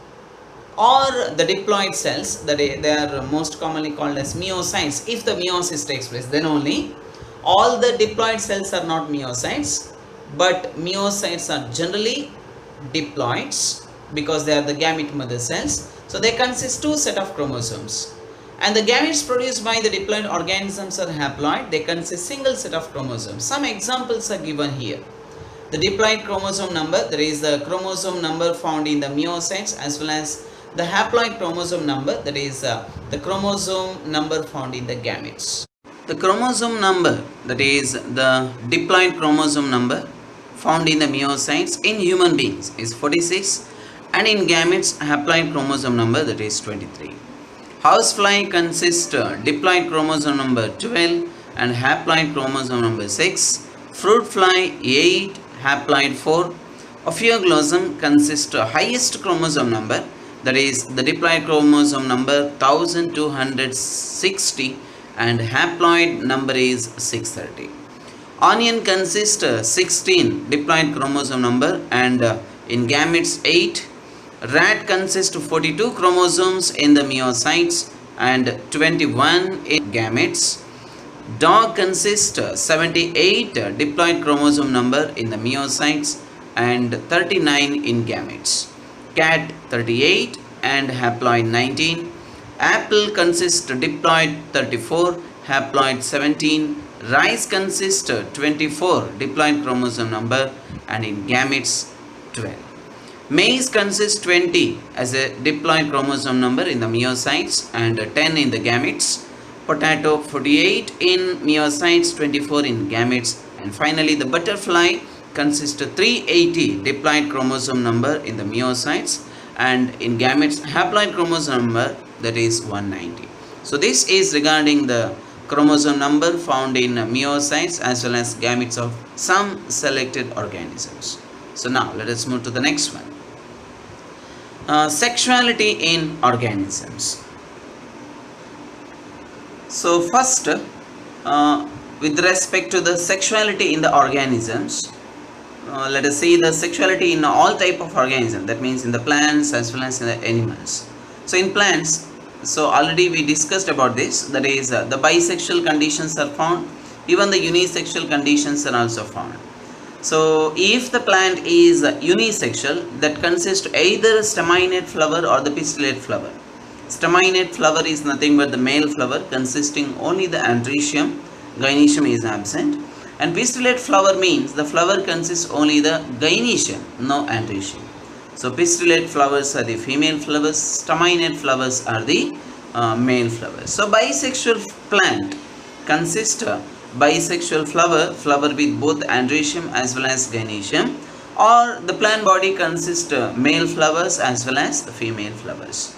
or the diploid cells, that they are most commonly called as myocytes. If the meiosis takes place, then only. All the diploid cells are not myocytes, but myocytes are generally diploids because they are the gamete mother cells. So they consist two set of chromosomes, and the gametes produced by the diploid organisms are haploid. They consist single set of chromosomes. Some examples are given here. The diploid chromosome number, there is the chromosome number found in the myocytes, as well as the haploid chromosome number, that is the chromosome number found in the gametes. The chromosome number, that is the diploid chromosome number found in the myocytes in human beings, is 46, and in gametes haploid chromosome number, that is 23. Housefly consists diploid chromosome number 12 and haploid chromosome number 6. Fruit fly 8, haploid 4. Ophioglossum consists highest chromosome number, that is the diploid chromosome number 1260 and haploid number is 630. Onion consists 16 diploid chromosome number and in gametes 8. Rat consists 42 chromosomes in the myocytes and 21 in gametes. Dog consists 78 diploid chromosome number in the myocytes and 39 in gametes. Cat 38 and haploid 19. Apple consists diploid 34, haploid 17. Rice consists 24 diploid chromosome number and in gametes 12. Maize consists 20 as a diploid chromosome number in the myocytes and 10 in the gametes. Potato 48 in myocytes, 24 in gametes. And finally the butterfly consists of 380 diploid chromosome number in the myocytes and in gametes haploid chromosome number, that is 190. So this is regarding the chromosome number found in myocytes as well as gametes of some selected organisms. So now let us move to the next one. Sexuality in organisms. So first, with respect to the sexuality in the organisms, let us see the sexuality in all type of organisms, that means in the plants as well as in the animals. So in plants, so already we discussed about this, that is the bisexual conditions are found, even the unisexual conditions are also found. So if the plant is unisexual, that consists either staminate flower or the pistillate flower. Staminate flower is nothing but the male flower consisting only the androecium, gynoecium is absent, and pistillate flower means the flower consists only the gynoecium, no androecium. So pistillate flowers are the female flowers, staminate flowers are the male flowers. So bisexual plant consists bisexual flower with both androecium as well as gynoecium, or the plant body consists male flowers as well as female flowers.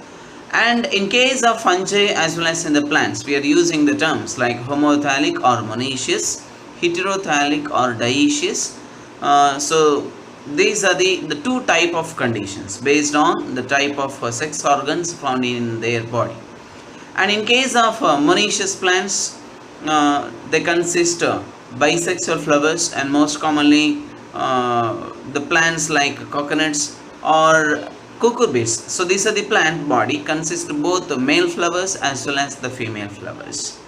And in case of fungi as well as in the plants, we are using the terms like homothallic or monoecious, heterothallic or dioecious. So these are the two type of conditions based on the type of sex organs found in their body. And in case of monoecious plants, they consist bisexual flowers, and most commonly the plants like coconuts or cucurbits. So these are the plant body consist both the male flowers as well as the female flowers.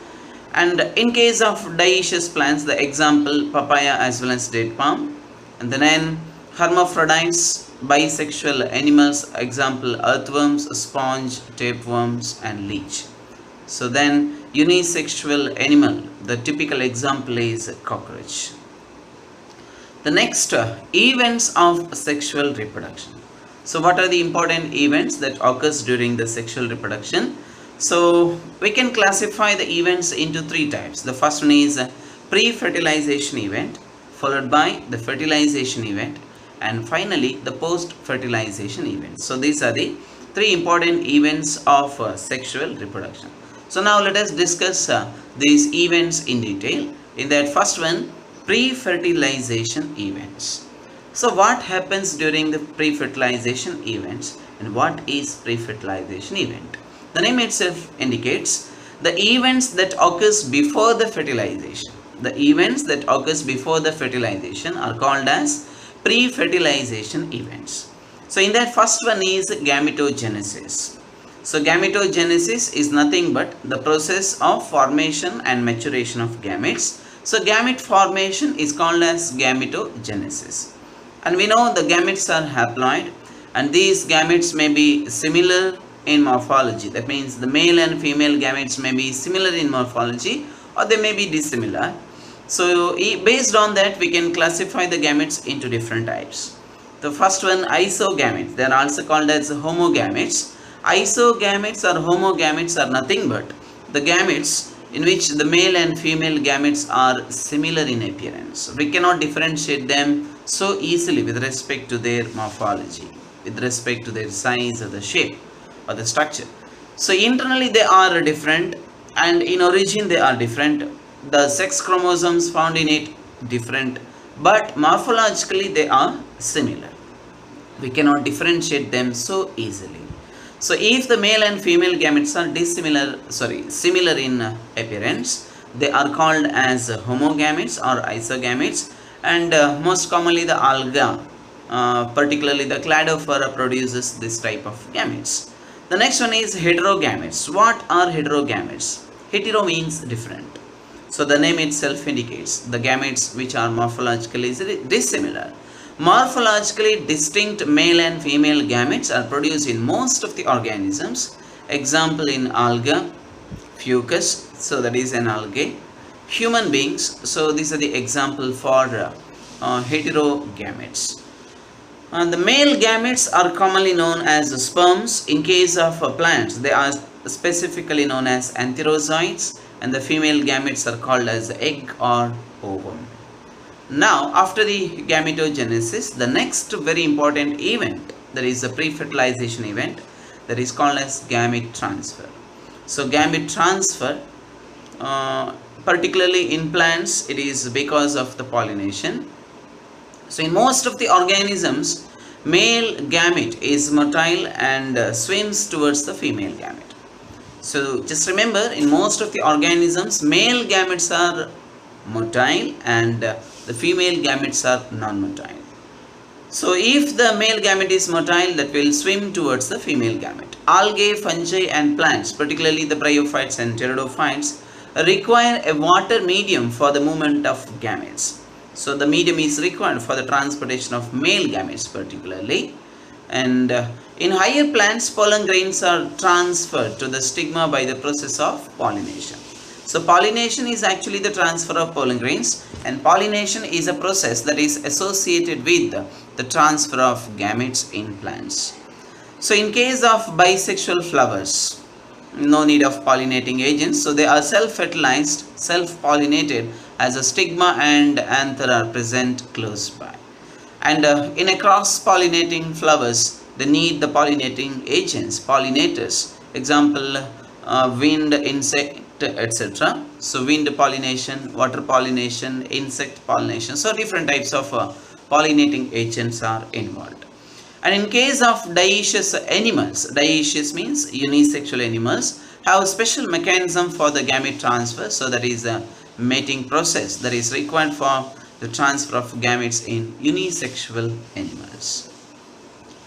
And in case of dioecious plants, the example papaya as well as date palm. And then hermaphrodites, bisexual animals, example earthworms, sponge, tapeworms and leech. So then unisexual animal, the typical example is cockroach. The next, events of sexual reproduction. So what are the important events that occurs during the sexual reproduction? So we can classify the events into three types. The first one is pre-fertilization event, followed by the fertilization event, and finally the post-fertilization event. So these are the three important events of sexual reproduction. So now let us discuss these events in detail. In that first one, pre-fertilization events. So what happens during the pre-fertilization events, and what is pre-fertilization event? The name itself indicates the events that occurs before the fertilization. The events that occurs before the fertilization are called as pre-fertilization events. So in that, first one is gametogenesis. So gametogenesis is nothing but the process of formation and maturation of gametes. So gamete formation is called as gametogenesis. And we know the gametes are haploid, and these gametes may be similar in morphology. That means the male and female gametes may be similar in morphology, or they may be dissimilar. So based on that, we can classify the gametes into different types. The first one, isogametes. They are also called as homogametes. Isogametes or homogametes are nothing but the gametes in which the male and female gametes are similar in appearance. We cannot differentiate them so easily with respect to their morphology, with respect to their size or the shape or the structure. So internally they are different, and in origin they are different. The sex chromosomes found in it different, but morphologically they are similar. We cannot differentiate them so easily. So if the male and female gametes are similar in appearance, they are called as homogametes or isogametes. And most commonly the alga, particularly the cladophora, produces this type of gametes. The next one is heterogametes. What are heterogametes? Hetero means different. So the name itself indicates the gametes which are morphologically dissimilar. Morphologically distinct male and female gametes are produced in most of the organisms. Example in alga, fucus, so that is an algae. Human beings, so these are the example for heterogametes. The male gametes are commonly known as sperms. In case of plants, they are specifically known as antherozoids, and the female gametes are called as egg or ovum. Now, after the gametogenesis, the next very important event, that is a pre-fertilization event, that is called as gamete transfer. So gamete transfer, particularly in plants, it is because of the pollination. So in most of the organisms, male gamete is motile and swims towards the female gamete. So just remember, in most of the organisms, male gametes are motile and the female gametes are non-motile. So if the male gamete is motile, that will swim towards the female gamete. Algae, fungi and plants, particularly the bryophytes and pteridophytes, require a water medium for the movement of gametes. So the medium is required for the transportation of male gametes particularly. And in higher plants, pollen grains are transferred to the stigma by the process of pollination. So pollination is actually the transfer of pollen grains, and pollination is a process that is associated with the transfer of gametes in plants. So in case of bisexual flowers, no need of pollinating agents, so they are self-fertilized, self-pollinated, as a stigma and anther are present close by. And in a cross-pollinating flowers, they need the pollinating agents, pollinators. Example, wind, insect, etc. So wind pollination, water pollination, insect pollination. So different types of pollinating agents are involved. And in case of dioecious animals, dioecious means unisexual animals, have a special mechanism for the gamete transfer. So that is a mating process that is required for the transfer of gametes in unisexual animals.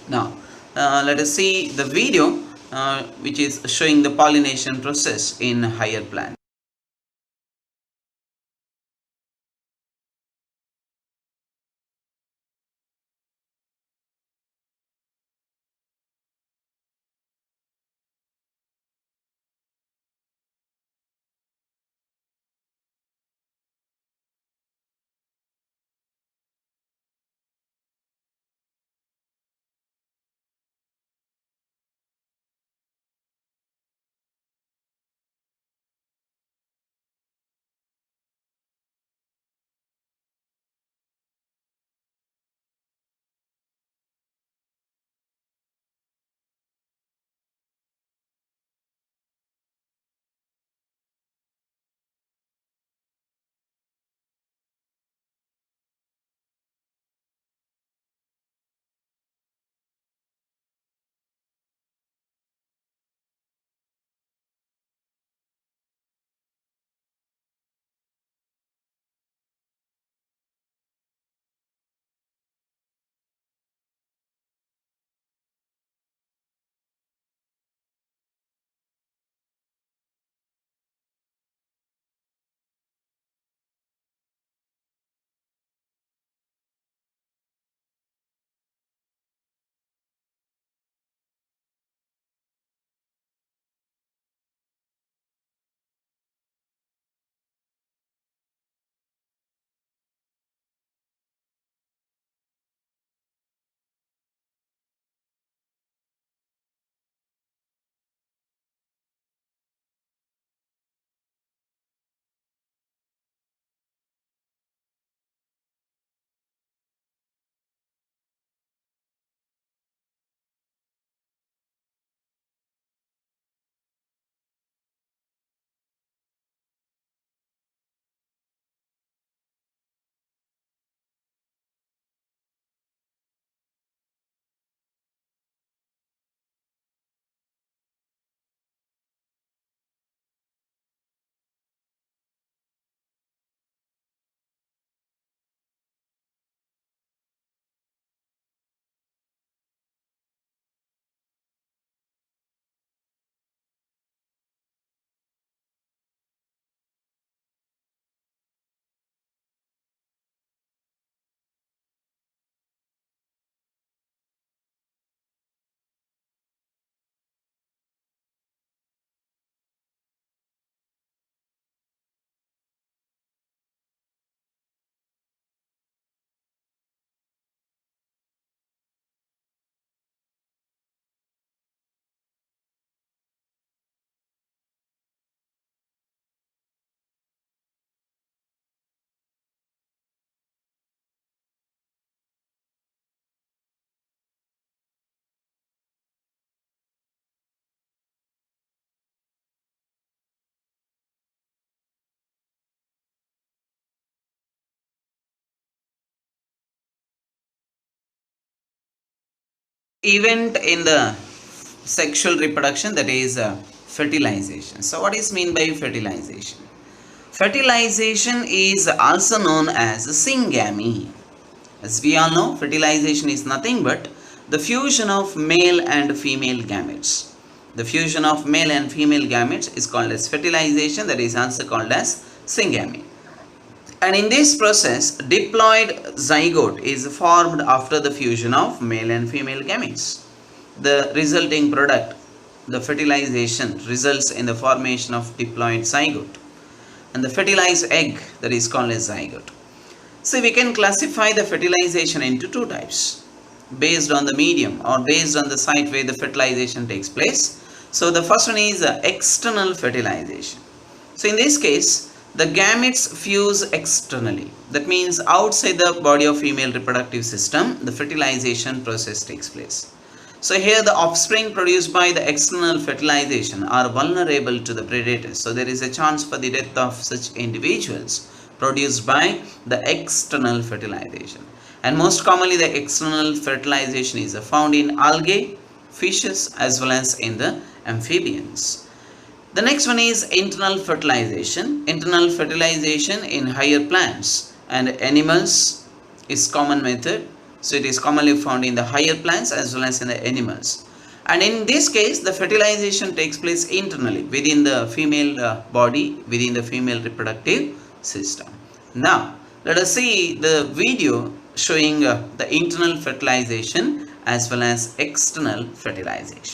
Now, let us see the video which is showing the pollination process in higher plants. event in the sexual reproduction, that is fertilization. So what is mean by fertilization? Fertilization is also known as syngamy. As we all know, fertilization is nothing but the fusion of male and female gametes. The fusion of male and female gametes is called as fertilization, that is also called as syngamy. And in this process, diploid zygote is formed after the fusion of male and female gametes. The resulting product, the fertilization, results in the formation of diploid zygote. And the fertilized egg, that is called as zygote. So we can classify the fertilization into two types based on the medium or based on the site where the fertilization takes place. So the first one is external fertilization. So in this case, the gametes fuse externally. That means outside the body of female reproductive system, the fertilization process takes place. So here the offspring produced by the external fertilization are vulnerable to the predators. So there is a chance for the death of such individuals produced by the external fertilization. And most commonly the external fertilization is found in algae, fishes as well as in the amphibians. The next one is internal fertilization. Internal fertilization in higher plants and animals is common method. So it is commonly found in the higher plants as well as in the animals. And in this case, the fertilization takes place internally within the female body, within the female reproductive system. Now, let us see the video showing the internal fertilization as well as external fertilization.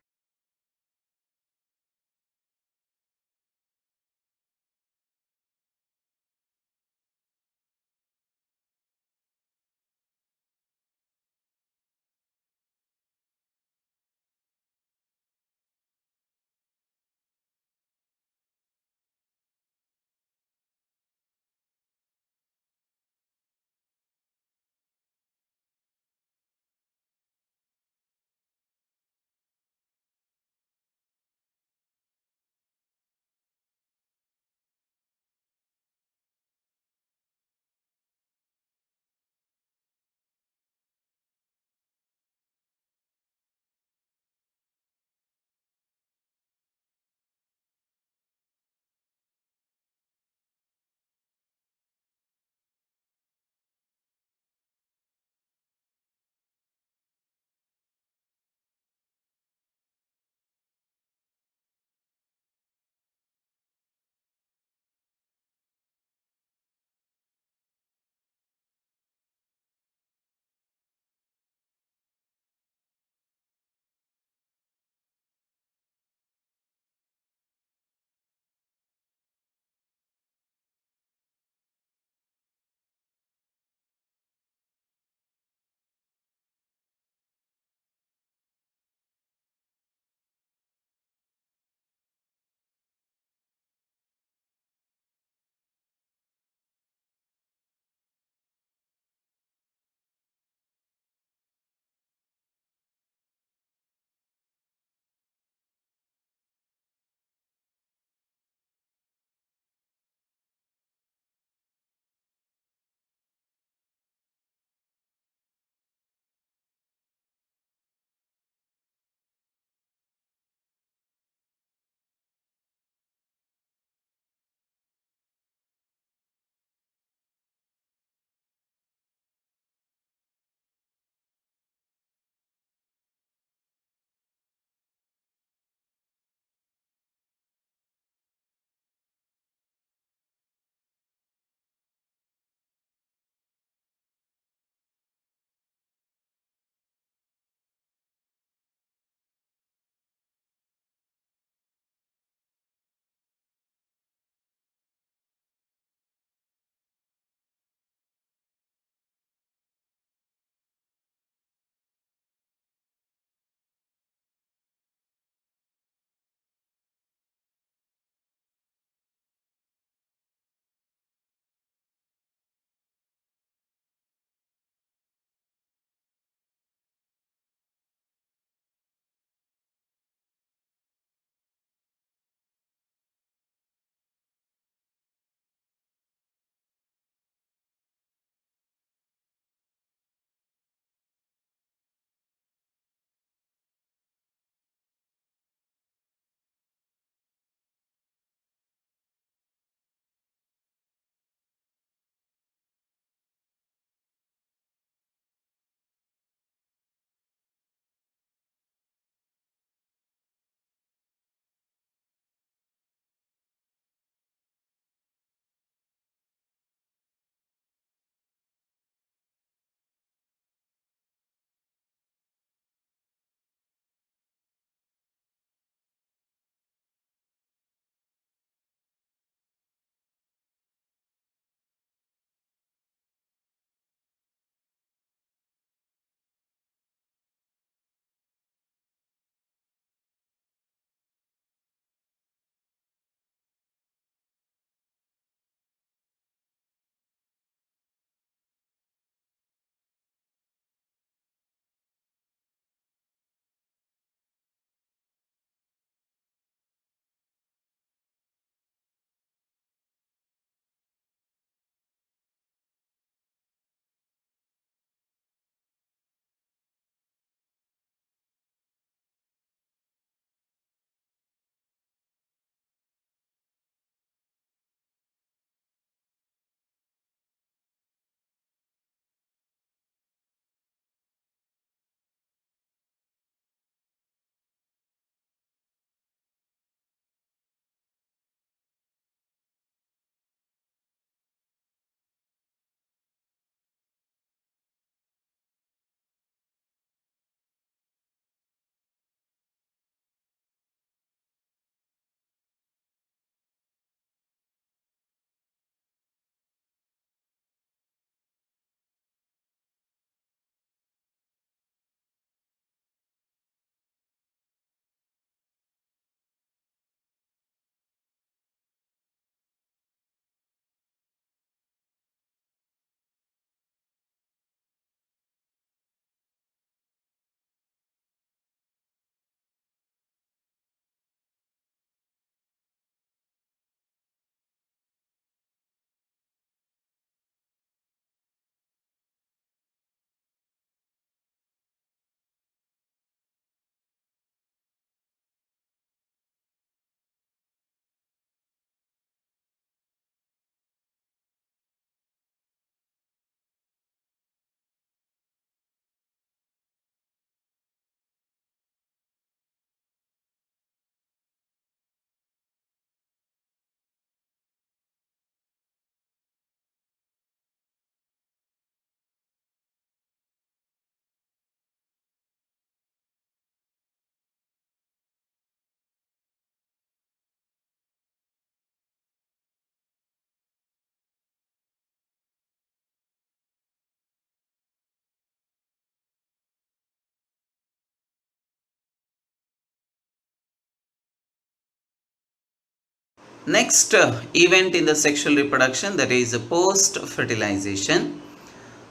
Next event in the sexual reproduction, that is post-fertilization.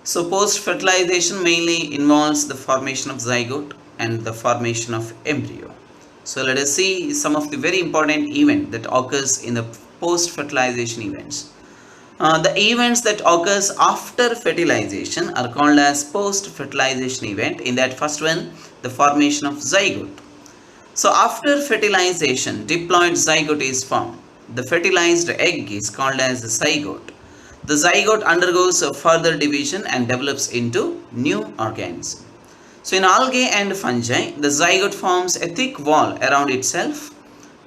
So post-fertilization mainly involves the formation of zygote and the formation of embryo. So let us see some of the very important events that occurs in the post-fertilization events. The events that occurs after fertilization are called as post-fertilization event. In that first one, the formation of zygote. So after fertilization, diploid zygote is formed. The fertilized egg is called as a zygote. The zygote undergoes a further division and develops into new organism. So in algae and fungi, the zygote forms a thick wall around itself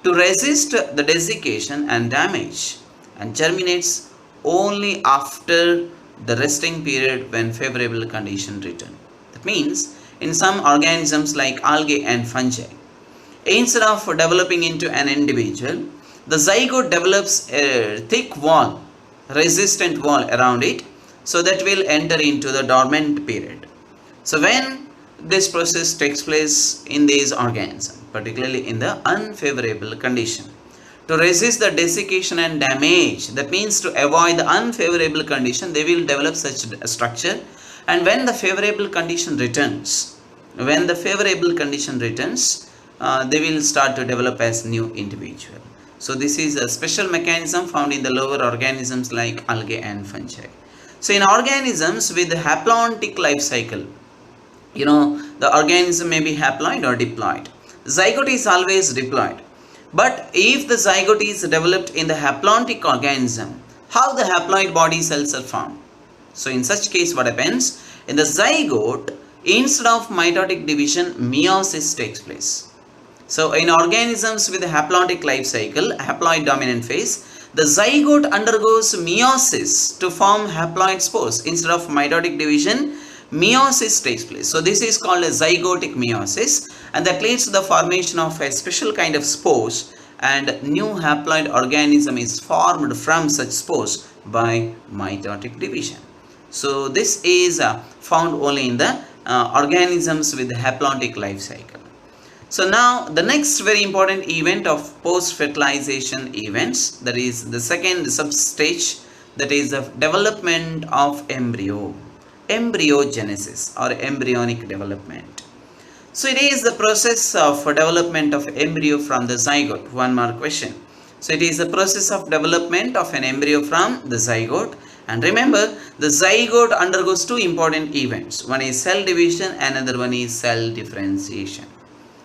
to resist the desiccation and damage, and germinates only after the resting period when favorable conditions return. That means in some organisms like algae and fungi, instead of developing into an individual, the zygote develops a thick wall, resistant wall around it, so that will enter into the dormant period. So when this process takes place in these organisms, particularly in the unfavorable condition, to resist the desiccation and damage, that means to avoid the unfavorable condition, they will develop such a structure. And when the favorable condition returns, they will start to develop as new individual. So this is a special mechanism found in the lower organisms like algae and fungi. So in organisms with the haplontic life cycle, the organism may be haploid or diploid. Zygote is always diploid. But if the zygote is developed in the haplontic organism, how the haploid body cells are formed? So in such case, what happens? In the zygote, instead of mitotic division, meiosis takes place. So in organisms with a haplontic life cycle, haploid dominant phase, the zygote undergoes meiosis to form haploid spores. Instead of mitotic division, meiosis takes place. So this is called a zygotic meiosis, and that leads to the formation of a special kind of spores, and new haploid organism is formed from such spores by mitotic division. So this is found only in the organisms with the haplontic life cycle. So now the next very important event of post-fertilization events, that is the second substage, that is the development of embryo. Embryogenesis or embryonic development. So it is the process of development of embryo from the zygote. One more question. So it is the process of development of an embryo from the zygote. And remember, the zygote undergoes two important events. One is cell division, another one is cell differentiation.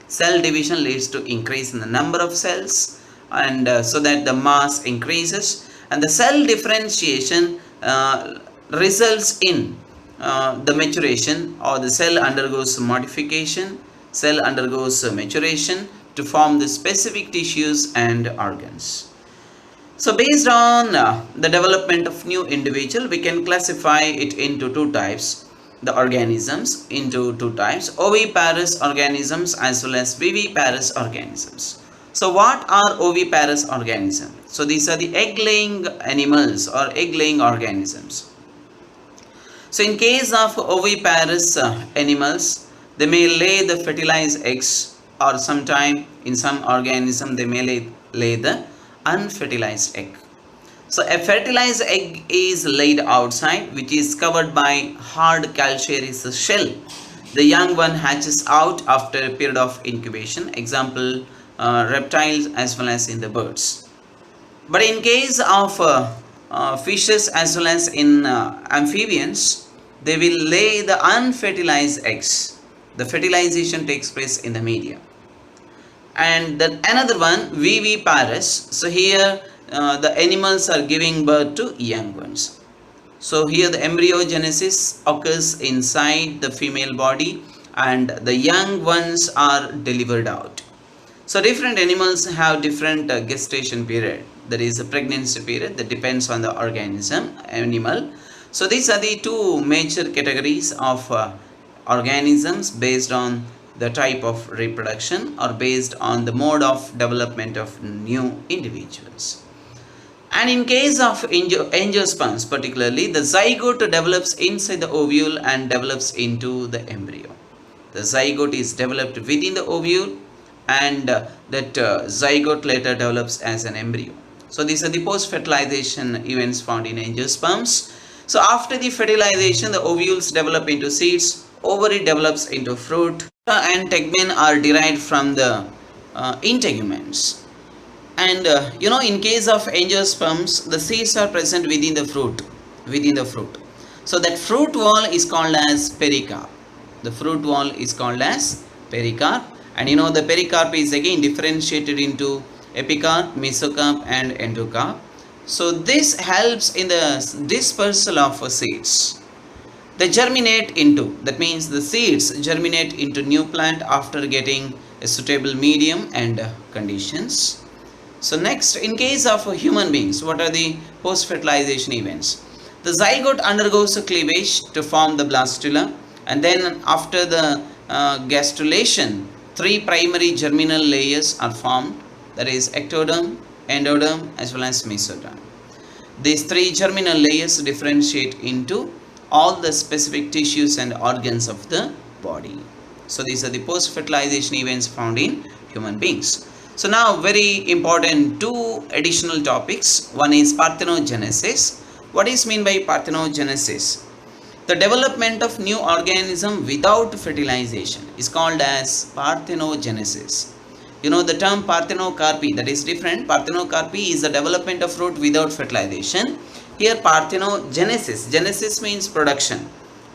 Cell division leads to increase in the number of cells, and so that the mass increases, and the cell differentiation results in the maturation, or the cell undergoes modification, cell undergoes maturation to form the specific tissues and organs. So based on the development of new individual, we can classify it into two types, the organisms into two types, oviparous organisms as well as viviparous organisms. So what are oviparous organisms? So these are the egg-laying animals or egg-laying organisms. So in case of oviparous animals, they may lay the fertilized eggs, or sometime in some organism they may lay the unfertilized egg. So a fertilized egg is laid outside, which is covered by hard calcareous shell. The young one hatches out after a period of incubation. Example, reptiles as well as in the birds. But in case of fishes as well as in amphibians, they will lay the unfertilized eggs. The fertilization takes place in the media. And then another one, viviparous. So here the animals are giving birth to young ones. So here the embryogenesis occurs inside the female body, and the young ones are delivered out. So different animals have different gestation period. There is a pregnancy period that depends on the organism, animal. So these are the two major categories of organisms based on the type of reproduction or based on the mode of development of new individuals. And in case of angiosperms particularly, the zygote develops inside the ovule and develops into the embryo. The zygote is developed within the ovule, and that zygote later develops as an embryo. So these are the post-fertilization events found in angiosperms. So after the fertilization, the ovules develop into seeds, ovary develops into fruit, and tegmen are derived from the integuments. And in case of angiosperms, the seeds are present within the fruit. So that fruit wall is called as pericarp. The fruit wall is called as pericarp. And the pericarp is again differentiated into epicarp, mesocarp and endocarp. So this helps in the dispersal of seeds. They germinate into, that means the seeds germinate into new plant after getting a suitable medium and conditions. So next, in case of human beings, what are the post-fertilization events? The zygote undergoes a cleavage to form the blastula, and then after the gastrulation, 3 primary germinal layers are formed, that is ectoderm, endoderm as well as mesoderm. These 3 germinal layers differentiate into all the specific tissues and organs of the body. So these are the post-fertilization events found in human beings. So now very important 2 additional topics. One is parthenogenesis. What is meant by parthenogenesis? The development of new organism without fertilization is called as parthenogenesis. The term parthenocarpy, that is different. Parthenocarpy is the development of fruit without fertilization. Here parthenogenesis, genesis means production.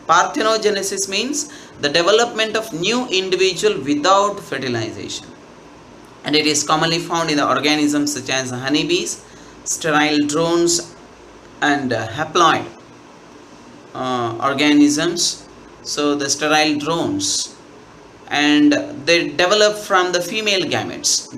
Parthenogenesis means the development of new individual without fertilization. And it is commonly found in the organisms such as honeybees, sterile drones and haploid organisms. So the sterile drones, and they develop from the female gametes.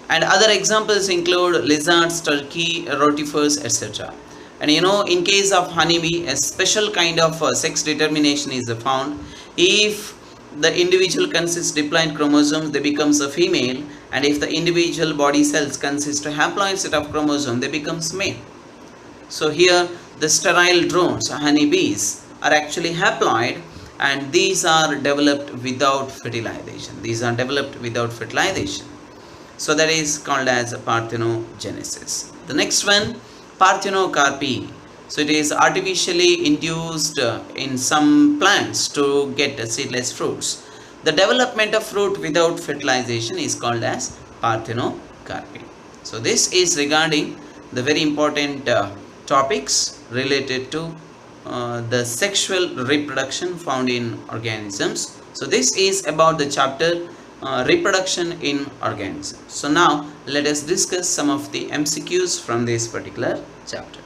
And other examples include lizards, turkey, rotifers, etc. And in case of honeybee, a special kind of sex determination is found. If the individual consists diploid chromosomes, they becomes a female, and if the individual body cells consist of haploid set of chromosomes, they becomes male. So here the sterile drones, honeybees, are actually haploid, and these are developed without fertilization. So that is called as parthenogenesis. The next one, parthenocarpy. So it is artificially induced in some plants to get seedless fruits. The development of fruit without fertilization is called as parthenocarpy. So this is regarding the very important topics related to the sexual reproduction found in organisms. So this is about the chapter reproduction in organisms. So now let us discuss some of the MCQs from this particular chapter.